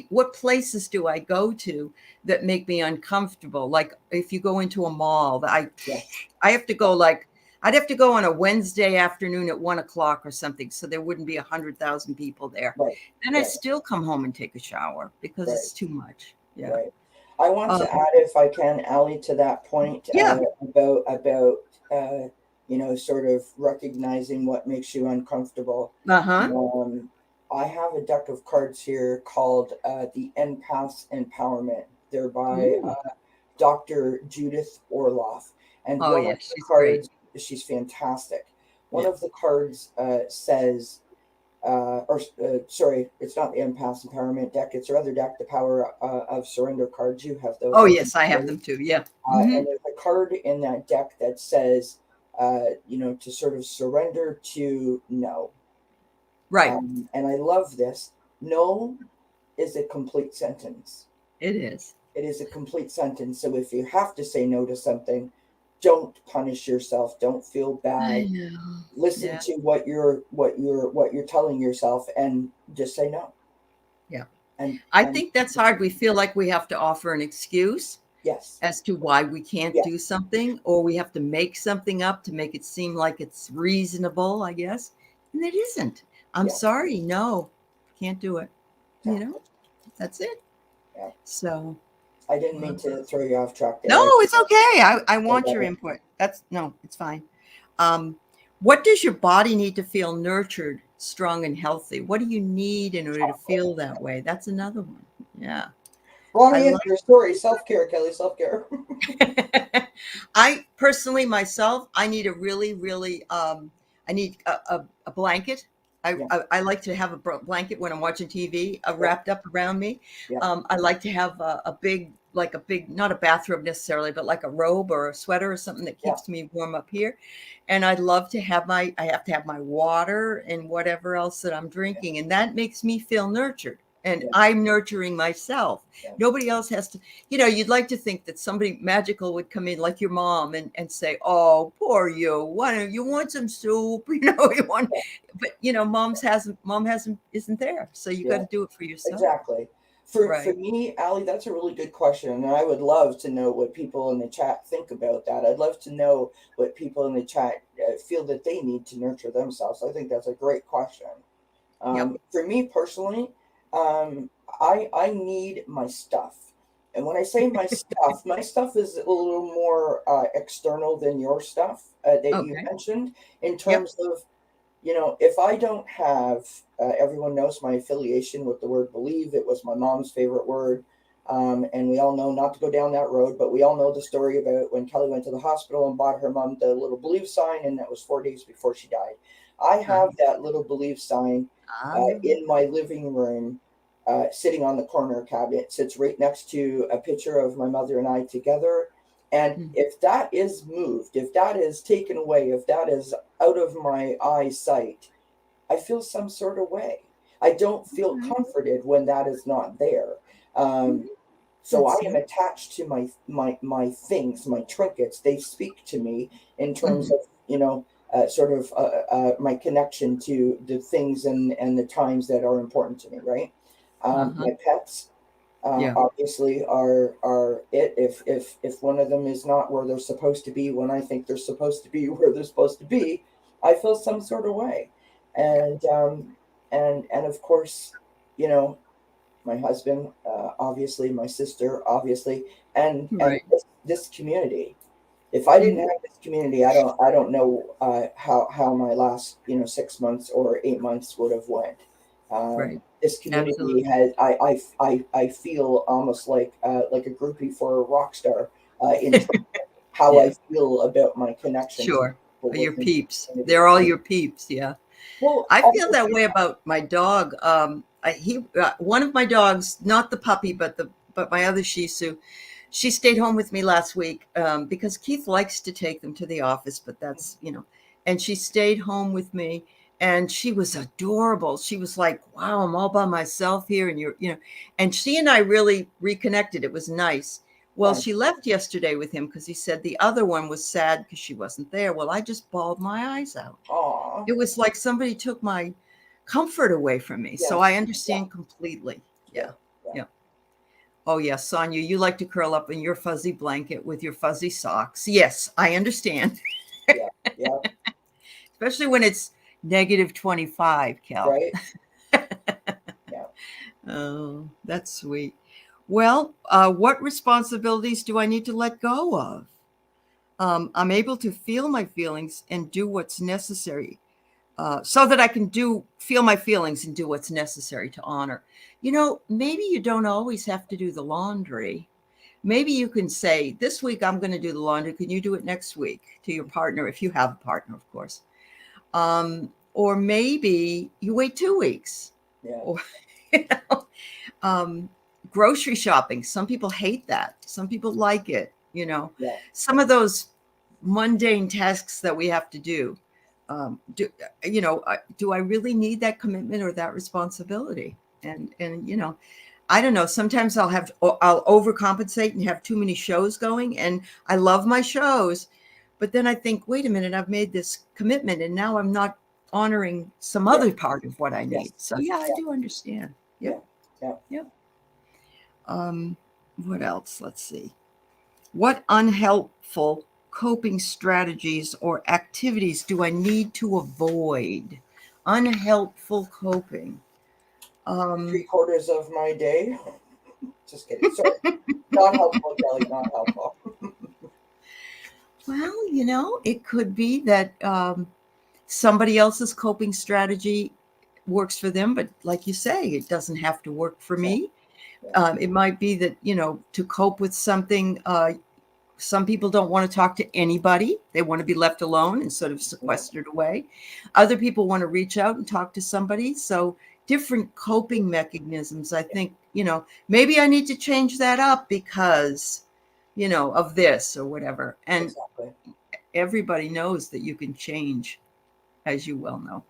what places do I go to that make me uncomfortable? Like if you go into a mall, Yes. I have to go, like I'd have to go on a Wednesday afternoon at 1 o'clock or something, so there wouldn't be 100,000 people there. Right. Then I Right. still come home and take a shower because Right. it's too much. Yeah. Right. I want Um, to add, if I can, Allie, to that point, yeah. about sort of recognizing what makes you uncomfortable. Uh-huh. Um, I have a deck of cards here called the Empath Empowerment. They're by Ooh. Dr. Judith Orloff, and Oh one of yeah, the she's great. cards, she's fantastic. One Yeah. of the cards says sorry, it's not the Empath Empowerment deck. It's your other deck, the Power of Surrender cards. You have those, Oh I think. yes, I have them too. Yeah. Hmm. And there's a card in that deck that says, to sort of surrender to no. Right. And I love this. No is a complete sentence. It is. It is a complete sentence. So if you have to say no to something, don't punish yourself. Don't feel I bad. know. Listen Yeah. to what you're telling yourself, and just say no. Yeah. And I and think that's hard. We feel like we have to offer an excuse yes, as to why we can't yes, do something, or we have to make something up to make it seem like it's reasonable, I guess. And it isn't. I'm yeah, sorry. No, can't do it. You know, exactly. that's it. Yeah. So, I didn't mean to throw you off track no, there. it's okay. I I want love your it. input. No, it's fine. Um, what does your body need to feel nurtured, strong, and healthy? What do you need in order to feel that way? That's another one. Yeah. Wrong I love answer. Sorry. Self care, Kelly. Self care. I personally myself, I need a really, really I need a blanket. I, Yeah. I like to have a blanket when I'm watching TV Yeah. wrapped up around me. Yeah. I like to have a big, not a bathrobe necessarily, but like a robe or a sweater or something that Yeah. keeps me warm up here. And I'd love to have I have to have my water and whatever else that I'm Yeah. drinking. And that makes me feel nurtured. And Yeah. I'm nurturing myself. Yeah. Nobody else has to, you'd like to think that somebody magical would come in like your mom and say, oh, poor you. Why don't you want some soup? You want, but mom hasn't, isn't there. So you got Yeah. to do it for yourself. Exactly. For Right. me, Allie, that's a really good question, and I would love to know what people in the chat think about that. I'd love to know what people in the chat feel that they need to nurture themselves. I think that's a great question. Yep. For me personally, um, I need my stuff, and when I say my stuff is a little more external than your stuff that you Okay. mentioned in Yep. terms of, if I don't have, everyone knows my affiliation with the word believe. It was my mom's favorite word. And we all know not to go down that road, but we all know the story about when Kelly went to the hospital and bought her mom the little believe sign, and that was 4 days before she died. I have Uh-huh. that little believe sign Uh-huh. in my living room, sitting on the corner cabinet, sits right next to a picture of my mother and I together. And Mhm. if that is moved, if that is taken away, if that is out of my eyesight, I feel some sort of way. I don't feel Right. comforted when that is not there. Mhm. Um, so I That's am nice. attached to my things, my trinkets. They speak to me in terms Mhm. of sort of my connection to the things and the times that are important to me. Right. Uh-huh. My pets Yeah. obviously are it. If one of them is not where they're supposed to be when I think they're supposed to be where they're supposed to be, I feel some sort of way. Yeah. And of course, you know, my husband, obviously, my sister, obviously, and Right. this community. If I didn't Mhm. have this community, I don't know how my last 6 months or 8 months would have went. Right. This community Absolutely. has I feel almost like a groupie for a rock star in terms of how I Yeah. feel about my connection to Sure. people Your within the peeps. community. They're all your peeps. Yeah. Well, I feel that obviously, way about my dog. One of my dogs, not the puppy, but my other Shih Tzu, she stayed home with me last week because Keith likes to take them to the office, but and she stayed home with me, and she was adorable. She was like, "Wow, I'm all by myself here," and and she and I really reconnected. It was nice. Well, nice. she left yesterday with him because he said the other one was sad because she wasn't there. Well, I just bawled my eyes out. Aw, It was like somebody took my comfort away from me. So I yes, yeah, understand completely. yeah, Yeah. yeah, Yeah. Oh, yes, Sonia, you like to curl up in your fuzzy blanket with your fuzzy socks. Yes, I understand, yeah, yeah, especially when it's negative 25, Cal. right, yeah. Oh, that's sweet. Well, what responsibilities do I need to let go of? I'm able to feel my feelings and do what's necessary so that I can feel my feelings and do what's necessary to honor. Maybe you don't always have to do the laundry. Maybe you can say, this week I'm going to do the laundry. Can you do it next week to your partner, if you have a partner, of course? Or maybe you wait 2 weeks. Yeah, Or, you know, um, grocery shopping. Some people hate that. Some people like it. yeah, Some of those mundane tasks that we have to do. Do I really need that commitment or that responsibility? And I don't know. Sometimes I'll overcompensate and have too many shows going, and I love my shows, but then I think, wait a minute, I've made this commitment, and now I'm not honoring some yeah, other part of what I need. yes, So yeah, I yeah, do understand. yeah, Yep, yeah. yep. Um, what else? Let's see. What unhelpful coping strategies or activities do I need to avoid? Unhelpful coping. Three Um, quarters of my day. Just kidding. Sorry, not helpful, Kelly. Not helpful. well, it could be that somebody else's coping strategy works for them, but like you say, it doesn't have to work for Yeah, me. yeah, It might be that, to cope with something, some people don't want to talk to anybody. They want to be left alone and sort of yeah, sequestered away. Other people want to reach out and talk to somebody. So different coping mechanisms. I think, maybe I need to change that up because, of this or whatever. And exactly. everybody knows that you can change, as you well know.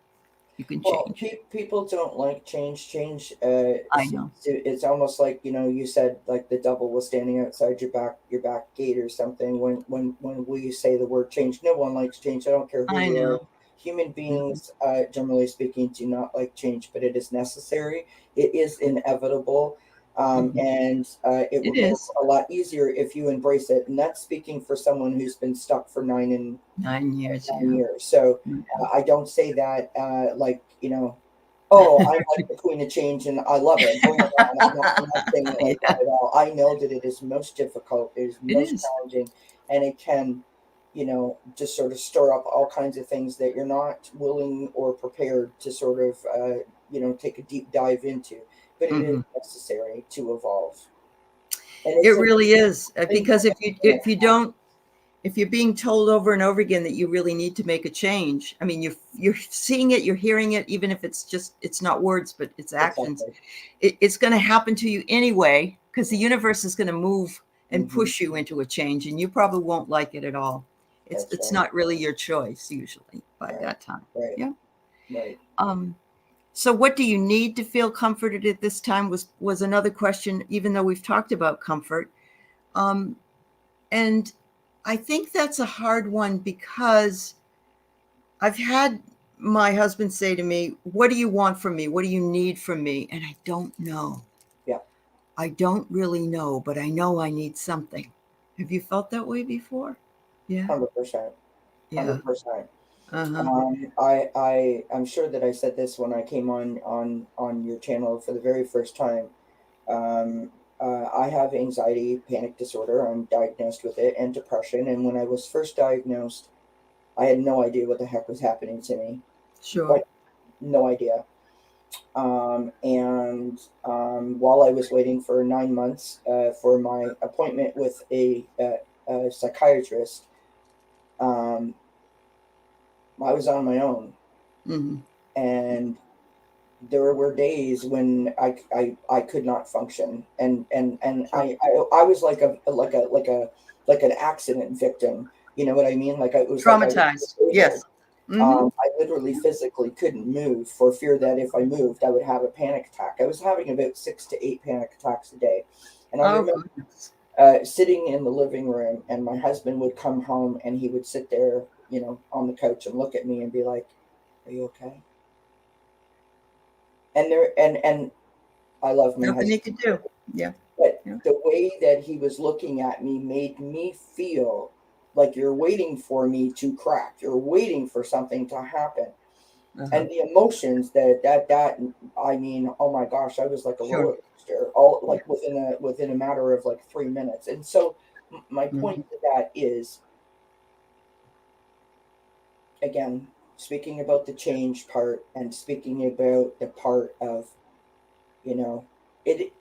You can Well, change. people don't like change. Change I seems know. it's almost like you said like the devil was standing outside your back gate or something. When we say the word change, no one likes change. I don't care who I you are. know. Human Mhm. beings, generally speaking, do not like change, but it is necessary. It is inevitable, Mhm. and it It will go is a lot easier if you embrace it. And that's speaking for someone who's been stuck for 9 years. 9 Yeah. years. So Yeah. I don't say that like oh, I'm like the queen of change and I love it. Bring it on. I'm not saying it like that Yeah, at all. I know that it is most difficult, it is it most is. challenging, and it can, just sort of stir up all kinds of things that you're not willing or prepared to sort of, take a deep dive into. But it is Mhm. necessary to evolve, and It it's a really is thing because if you in a if you don't if you're being told over and over again that you really need to make a change, I mean, you're seeing it, you're hearing it, even if it's not words, but it's actions. Exactly. It's going to happen to you anyway, because the universe is going to move and Mm-hmm. push you into a change, and you probably won't like it at all. That's It's right. not really your choice usually by Right. that time. Right. Yeah. Right. So what do you need to feel comforted at this time was another question, even though we've talked about comfort. Um, and I think that's a hard one, because I've had my husband say to me, "What do you want from me? What do you need from me?" And I don't know. Yeah. I don't really know, but I know I need something. Have you felt that way before? Yeah. 100%. Yeah. 100%. Uh-huh. I'm sure that I said this when I came on your channel for the very first time. Um, I have anxiety, panic disorder. I'm diagnosed with it, and depression. And when I was first diagnosed, I had no idea what the heck was happening to me. Sure. Like, no idea. While I was waiting for 9 months for my appointment with a psychiatrist, um, I was on my own. Mm-hmm. And there were days when I could not function, and Sure. I was like an accident victim. You know what I mean? Like, it was like I was Traumatized. Yes. disabled. Mm-hmm. I literally physically couldn't move for fear that if I moved, I would have a panic attack. I was having about 6 to 8 panic attacks a day, and I Oh, remember goodness. sitting in the living room, and my husband would come home, and he would sit there, on the couch and look at me and be like, "Are you okay?" And I love my Nothing you husband, could do. Yeah. but Yeah. the way that he was looking at me made me feel like you're waiting for me to crack. You're waiting for something to happen. Uh-huh. And the emotions that I mean, oh my gosh, I was like a Sure. roller coaster, all Yeah. like within a matter of like 3 minutes. And so my point Mm-hmm. to that is, again, speaking about the change part and speaking about the part of, you know, it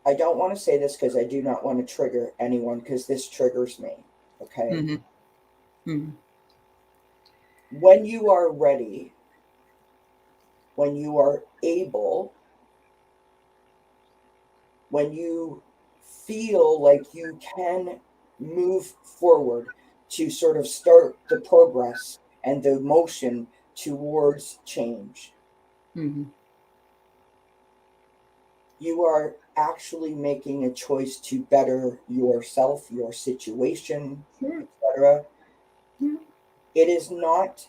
I don't want to say this because I do not want to trigger anyone, because this triggers me. Okay. Mm-hmm. Mm-hmm. When you are ready, when you are able, when you feel like you can move forward to sort of start the progress and the motion towards change, Mm-hmm. you are actually making a choice to better yourself, your situation, Sure. etc. Yeah. It is not.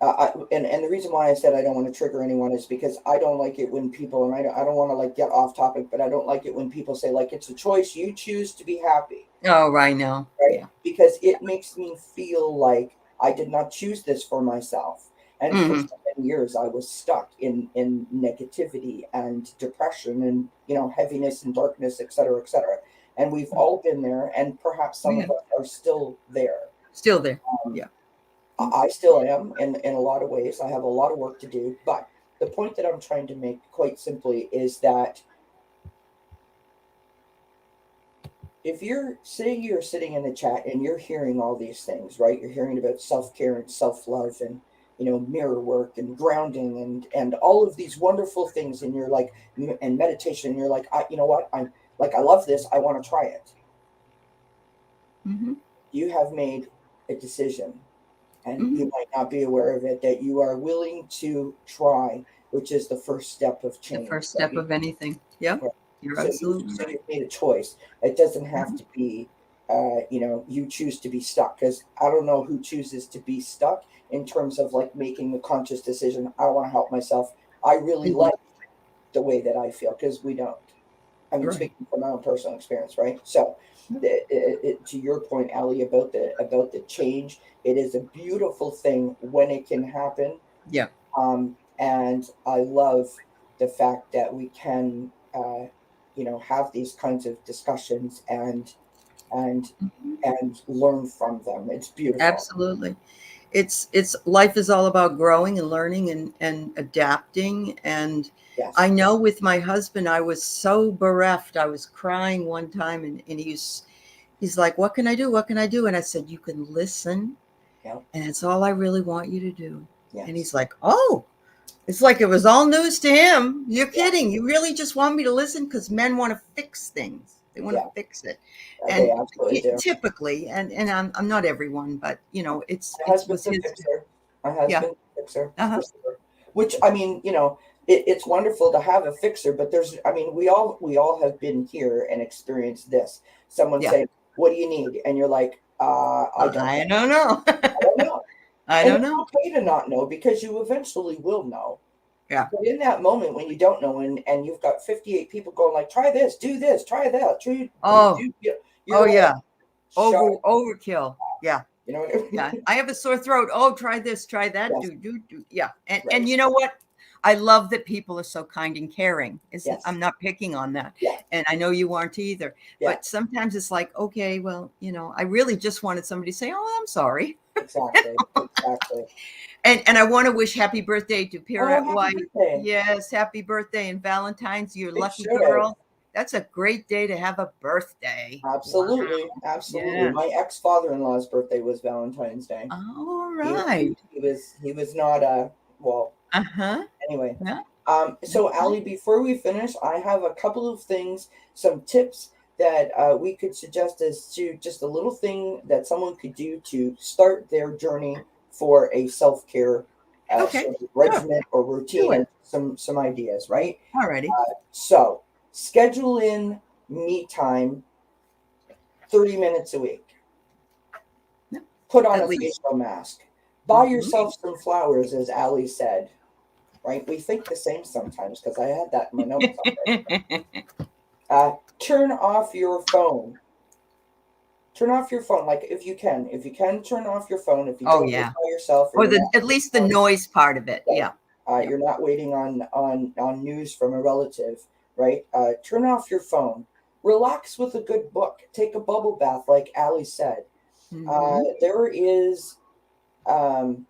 And the reason why I said I don't want to trigger anyone is because I don't like it when people, and I don't want to like get off topic, but I don't like it when people say, like, it's a choice, you choose to be happy, Oh, right now. right? Yeah. Because it makes me feel like I did not choose this for myself. And for Mm-hmm. so many years, I was stuck in negativity and depression and, heaviness and darkness, et cetera, et cetera. And we've all been there, and perhaps some Yeah. of us are still there. Still there. Um, Yeah. I still am in a lot of ways. I have a lot of work to do. But the point that I'm trying to make, quite simply, is that if you're sitting in the chat and you're hearing all these things, right? You're hearing about self-care and self-love and, mirror work and grounding and all of these wonderful things, and you're like, and meditation, and you're like, you know what? I love this. I want to try it. Mm-hmm. You have made a decision, and Mm-hmm. you might not be aware of it, that you are willing to try, which is the first step of The change, first step right? of anything. Yeah. Right. You're So you absolutely so right. you've made a choice. It doesn't have Mm-hmm. to be, you choose to be stuck, because I don't know who chooses to be stuck in terms of like making the conscious decision. I want to help myself. I really Mm-hmm. like the way that I feel, because we don't. I mean, Right. speaking from my own personal experience, right? So, to your point, Ali, about the change, it is a beautiful thing when it can happen. Yeah. And I love the fact that we can, have these kinds of discussions and Mm-hmm. and learn from them. It's beautiful. Absolutely. It's life is all about growing and learning and adapting. And I Yes. know with my husband, I was so bereft. I was crying one time, and He's like, what can I do? What can I do? And I said, you can listen. Yep. And it's all I really want you to do. Yes. And he's like, oh, it's like it was all news to him. You're Yeah. kidding. You really just want me to listen? Because men want to fix things. They want to Yeah. fix it. They And absolutely do. typically, and I'm not everyone, but you know, My it was husband's a his. fixer. My Yeah. husband's a fixer, Uh-huh. for sure. Which, I mean, you know, it's wonderful to have a fixer, but there's, I mean, we all have been here and experienced this. Someone Yeah. say, "What do you need?" And you're like, I don't I know. don't know. I don't know." I And don't it's know. okay to not know because you eventually will know. Yeah. But in that moment when you don't know, and you've got 58 people going like, "Try this, do this, try that, try you Oh, do," oh you're like, yeah. "Shut up," Overkill. Yeah. you know what I Yeah. mean? I have a sore throat. Oh, try this, try that. Yes, Do. Yeah. And right. you know what? I love that people are so kind and caring. Yes. I'm not picking on that. Yeah. And I know you aren't either. Yeah. But sometimes it's like, okay, well, you know, I really just wanted somebody to say, "Oh, I'm sorry." Exactly. Exactly. And I want to wish happy birthday to Oh, Pira happy White. birthday. Yes, happy birthday and Valentine's. You're It lucky should. girl. That's a great day to have a birthday. Wow. Absolutely. Absolutely. Yeah. My ex-father-in-law's birthday was Valentine's Day. All He right. he was not well, Uh-huh. anyway. Yeah. So Allie, before we finish, I have a couple of things, some tips that we could suggest as to just a little thing that someone could do to start their journey for a self-care Okay. sort of Sure. regimen or Do routine, it. or some ideas, right? Alrighty. So schedule in me time 30 minutes a week. Yeah, Put on at a least. facial mask. Buy Mm-hmm. yourself some flowers, as Allie said, right? We think the same sometimes because I had that in my notes already. Turn off your phone. Turn off your phone, like if you can. If you can, turn off your phone. If you Oh don't live yeah. by yourself or Or you're the not at waiting least the on, noise part of it. right, Yeah. Yep. you're not waiting on news from a relative, right? Turn off your phone. Relax with a good book. Take a bubble bath, like Allie said. Mm-hmm. There is um,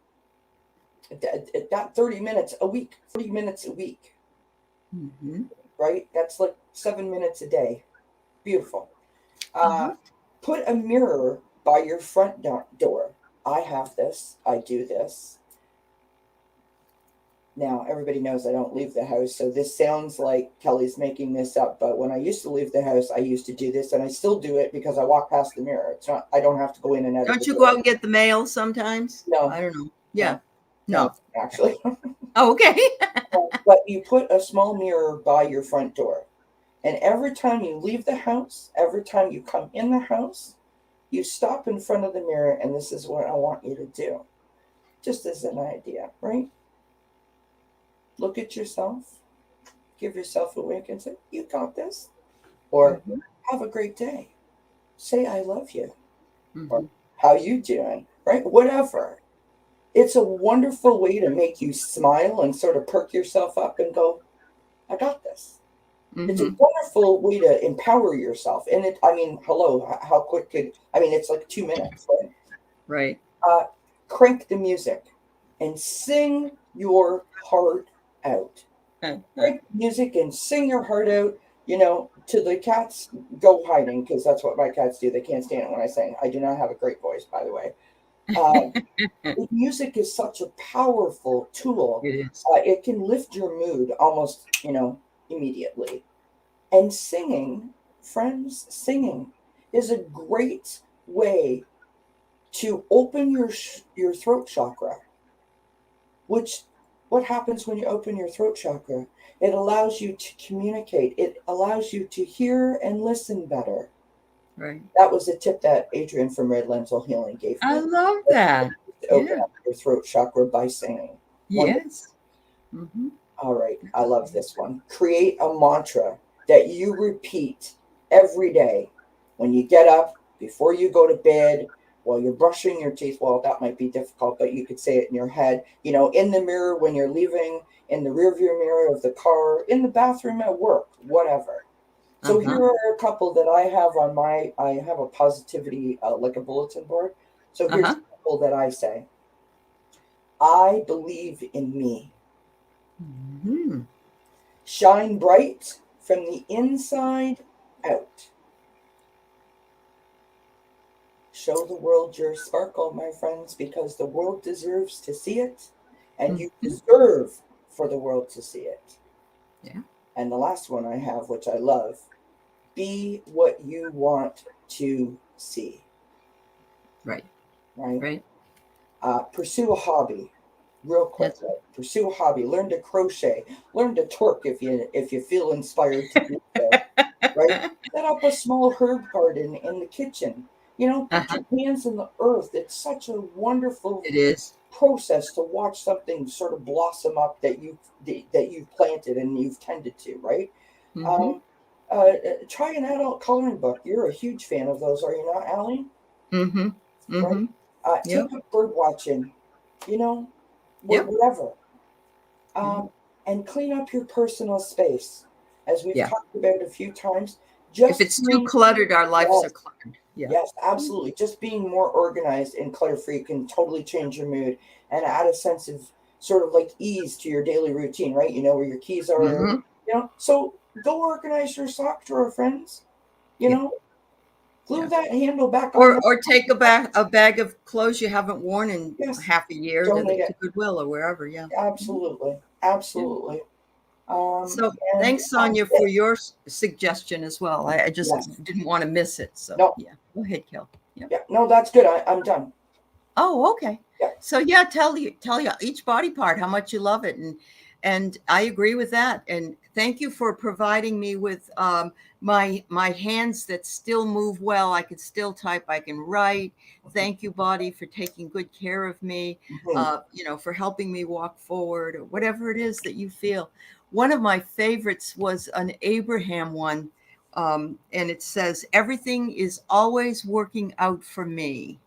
that 30 minutes a week, 40 minutes a week, Mm-hmm. right? That's like 7 minutes a day. Beautiful. Uh, Uh-huh. put a mirror by your front door. I have this. I do this. Now, everybody knows I don't leave the house, so this sounds like Kelly's making this up. But when I used to leave the house, I used to do this, and I still do it because I walk past the mirror. It's not. I don't have to go in and out of Don't the you go door. out and get the mail sometimes? No, I don't know. Yeah. no, no. No. Okay. Actually, Oh, okay. but you put a small mirror by your front door, and every time you leave the house, every time you come in the house, you stop in front of the mirror, and this is what I want you to do. Just as an idea, right? Look at yourself, give yourself a wink, and say, "You got this," or Mm-hmm. "Have a great day." Say, "I love you," or Mm-hmm. "How you doing?" Right? Whatever. It's a wonderful way to make you smile and sort of perk yourself up and go, "I got this." It's a Mm-hmm. wonderful way to empower yourself. And I mean, hello, how quick I mean, it's like 2 minutes, right? Right. Uh, Crank the music and sing your heart out. Crank the music and sing your heart out. To the cats go hiding because that's what my cats do. They can't stand it when I sing. I do not have a great voice, by the way. Uh, Music is such a powerful tool. It is. It can lift your mood almost, immediately. And singing, friends, singing is a great way to open your throat chakra. Which what happens when you open your throat chakra? It allows you to communicate. It allows you to hear and listen better. Right. That was a tip that Adrian from Red Lentil Healing gave I me. love that. To open Yeah. up your throat chakra by singing. Wonderful. Yes. Mm-hmm. All right, I love this one. Create a mantra that you repeat every day when you get up, before you go to bed, while you're brushing your teeth. Well, that might be difficult, but you could say it in your head, in the mirror when you're leaving, in the rearview mirror of the car, in the bathroom at work, whatever. So Uh-huh. here are a couple that I have I have a positivity, like a bulletin board. So here's Uh-huh. a couple that I say. I believe in me. Mm-hmm. Shine bright from the inside out. Show the world your sparkle, my friends, because the world deserves to see it, and you Mhm. deserve for the world to see it. Yeah. And the last one I have, which I love, be what you want to see, Right. right? Right. Pursue a hobby, real quick. That's Right? Pursue a hobby. Learn to crochet. Learn to twerk if you feel inspired to do so. Right? Set up a small herb garden in the kitchen. Put uh-huh. your hands in the earth. It's such a wonderful It is. process to watch something sort of blossom up that you've planted and you've tended to. Right? Mm-hmm. Um, try an adult coloring book. You're a huge fan of those, are you not, Allie? Mm-hmm. Right? Mm-hmm. Take Yep. up bird watching. You know, Yep. whatever. Yeah. Um, and clean up your personal space, as we've Yeah. talked about a few times. If Just it's too being cluttered, our lives yes, are cluttered. Yeah. yes, absolutely. Just being more organized and clutter-free can totally change your mood and add a sense of sort of like ease to your daily routine, right? You know where your keys are. Mm-hmm. So go organize your sock drawer, friends. You Yeah. know, glue Yeah. that handle back on Or that. take a bag of clothes you haven't worn in Yes, half a year donate to it. Goodwill or wherever. Yeah. Mhm. Absolutely, Yeah. absolutely. So And thanks, that's Sonia, for it. your suggestion as well. I just Yes. didn't want to miss it. So No. yeah, go ahead, Kel. Yep. Yeah. No, that's good. I'm done. Oh, okay. Yeah. So yeah, tell you each body part how much you love it, and I agree with that. And thank you for providing me with my hands that still move well. I can still type. I can write. Thank you, body, for taking good care of me. Mhm. For helping me walk forward or whatever it is that you feel. One of my favorites was an Abraham one, and it says, "Everything is always working out for me."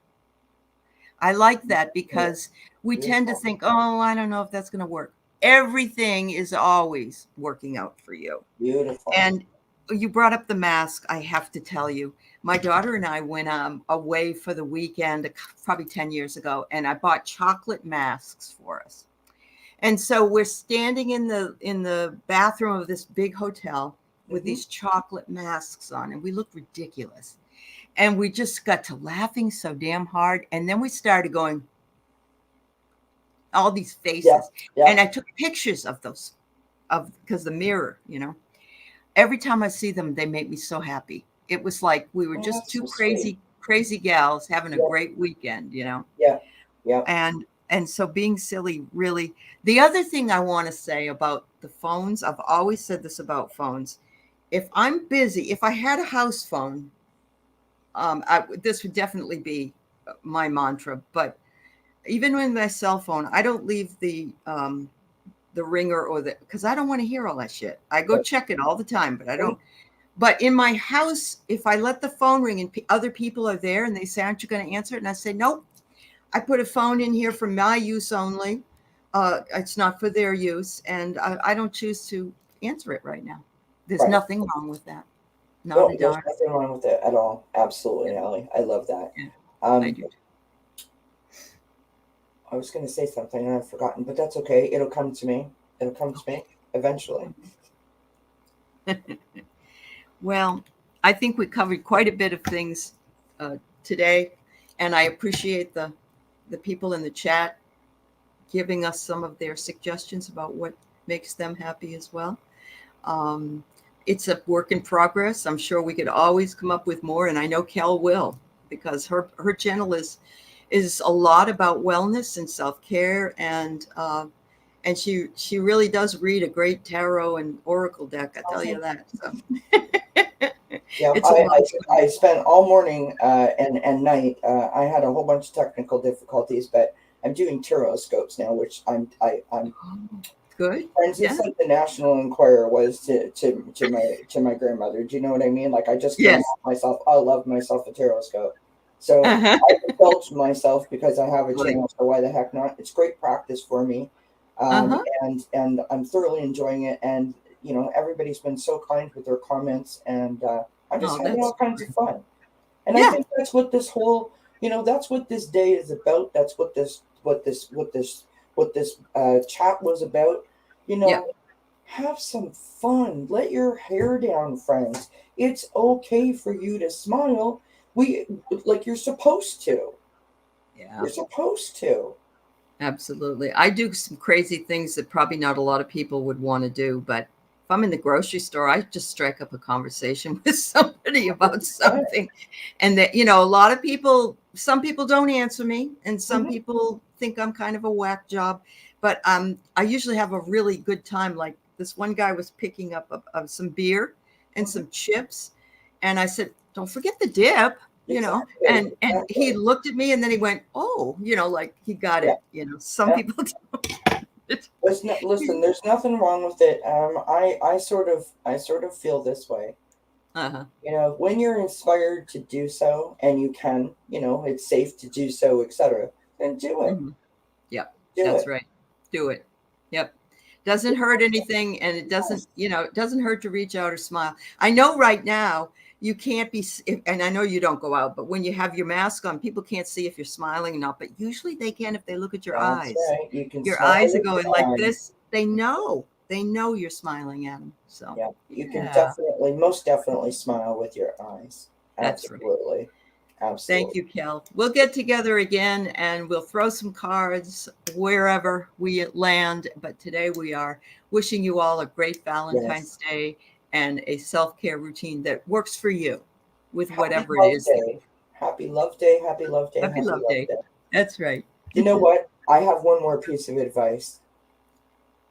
I like that Yeah. because we tend to Beautiful. think, oh, I don't know if that's going to work. Everything is always working out for you. Beautiful. And you brought up the mask. I have to tell you, my daughter and I went away for the weekend probably 10 years ago, and I bought chocolate masks for us. And so we're standing in the bathroom of this big hotel with Hmm. these chocolate masks on, and we look ridiculous. And we just got to laughing so damn hard. And then we started going, all these Yeah. faces. Yeah. And I took pictures of those, of because the mirror. Every time I see them, they make me so happy. It was like we were Oh, just that's two so sweet. crazy gals having a Yeah. great weekend. Yeah. Yeah. And so being silly really. The other thing I want to say about the phones, I've always said this about phones. If I'm busy, if I had a house phone, this would definitely be my mantra. But even with my cell phone, I don't leave the ringer or the because I don't want to hear all that shit. I go Right. check it all the time, but I Right. don't. But in my house, if I let the phone ring and other people are there and they say, "Aren't you going to answer it?" and I say, "Nope, I put a phone in here for my use only. It's not for their use, and I don't choose to answer it right now." There's Right. nothing wrong with that. Not No, a there's darn. nothing wrong with it at all. Yeah, Absolutely, Allie. I love that. yeah, I Um, do. I was going to say something and I've forgotten, but that's okay. It'll come to me. It'll come to me eventually. Well, I think we covered quite a bit of things today, and I appreciate the people in the chat giving us some of their suggestions about what makes them happy as well. Um, it's a work in progress. I'm sure we could always come up with more, and I know Kel will because her channel is a lot about wellness and self care, and she really does read a great tarot and oracle deck. I Oh, tell you thank you. that. So Yeah, it's a lot of fun. I spent all morning and night. I had a whole bunch of technical difficulties, but I'm doing tarot scopes now, which I'm Oh, good. friends. It's Yeah. like the National Enquirer was to my grandmother. Do you know what I mean? Like I just can't Yes. help myself. I love myself a tarot scope. So Uh-huh. I indulge myself because I have a Right. channel. So why the heck not? It's great practice for me, Uh-huh. and I'm thoroughly enjoying it. And everybody's been so kind with their comments, and I'm just Oh, having that's all kinds of great. fun. And I Yeah. think that's what this whole, that's what this day is about. That's what this chat was about. You Yeah. know, have some fun. Let your hair down, friends. It's okay for you to smile. We like you're supposed to. Yeah. You're supposed to. Absolutely. I do some crazy things that probably not a lot of people would want to do, but if I'm in the grocery store, I just strike up a conversation with somebody about something. And that, you know, a lot of people, some people don't answer me, and some Mhm. people think I'm kind of a whack job. But I usually have a really good time. Like this one guy was picking up some beer and Mhm. some chips. And I said, don't forget the dip, you know. Exactly. And he Exactly. looked at me and then he went, oh, you know, like he got Yeah. it. You know, some Yeah. people don't. There's no, listen, there's nothing wrong with it. I sort of feel this way. Uh-huh. You know, when you're inspired to do so and you can, it's safe to do so, etc., then do it. Hmm. Yep. Do That's it. right. Do it. Yep. Doesn't hurt anything. And it doesn't, Yes. you know, it doesn't hurt to reach out or smile. I know right now you can't be, and I know you don't go out, but when you have your mask on, people can't see if you're smiling or not, but usually they can if they look at your That's eyes. right. You can Your smile eyes are with going your like eyes. this. They know you're smiling at them. So, Yeah. You can yeah, definitely, most definitely smile with your eyes. that's right. Absolutely. Thank Absolutely. you, Kel. We'll get together again and we'll throw some cards wherever we land. But today we are wishing you all a great Yes. Valentine's Day and a self care routine that works for you with Happy whatever it Love is. Day. Happy Love Day. Happy Love Day. Happy Happy Love Love Day. Day. That's right. You know what? I have one more piece of advice.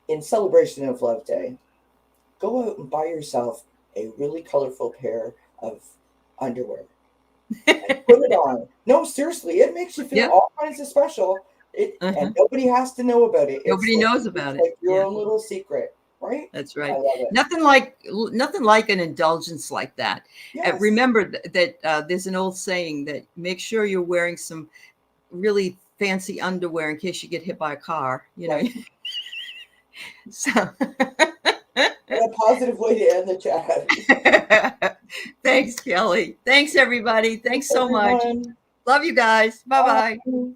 In celebration of Love Day, go out and buy yourself a really colorful pair of underwear and put it on. No, seriously, it makes you feel Yep. all kinds of special. And Uh-huh. nobody has to know about it. Nobody knows It's about it. like your Yeah, own little secret, right? that's I right. love it. Nothing like an indulgence like that. Yes. Remember that there's an old saying that make sure you're wearing some really fancy underwear in case you get hit by a car, you know. Right. So What a positive way to end the chat. thanks, Kelly. Thanks, everybody. Thanks, Thanks so much. everyone. Love you guys. Bye bye. Bye.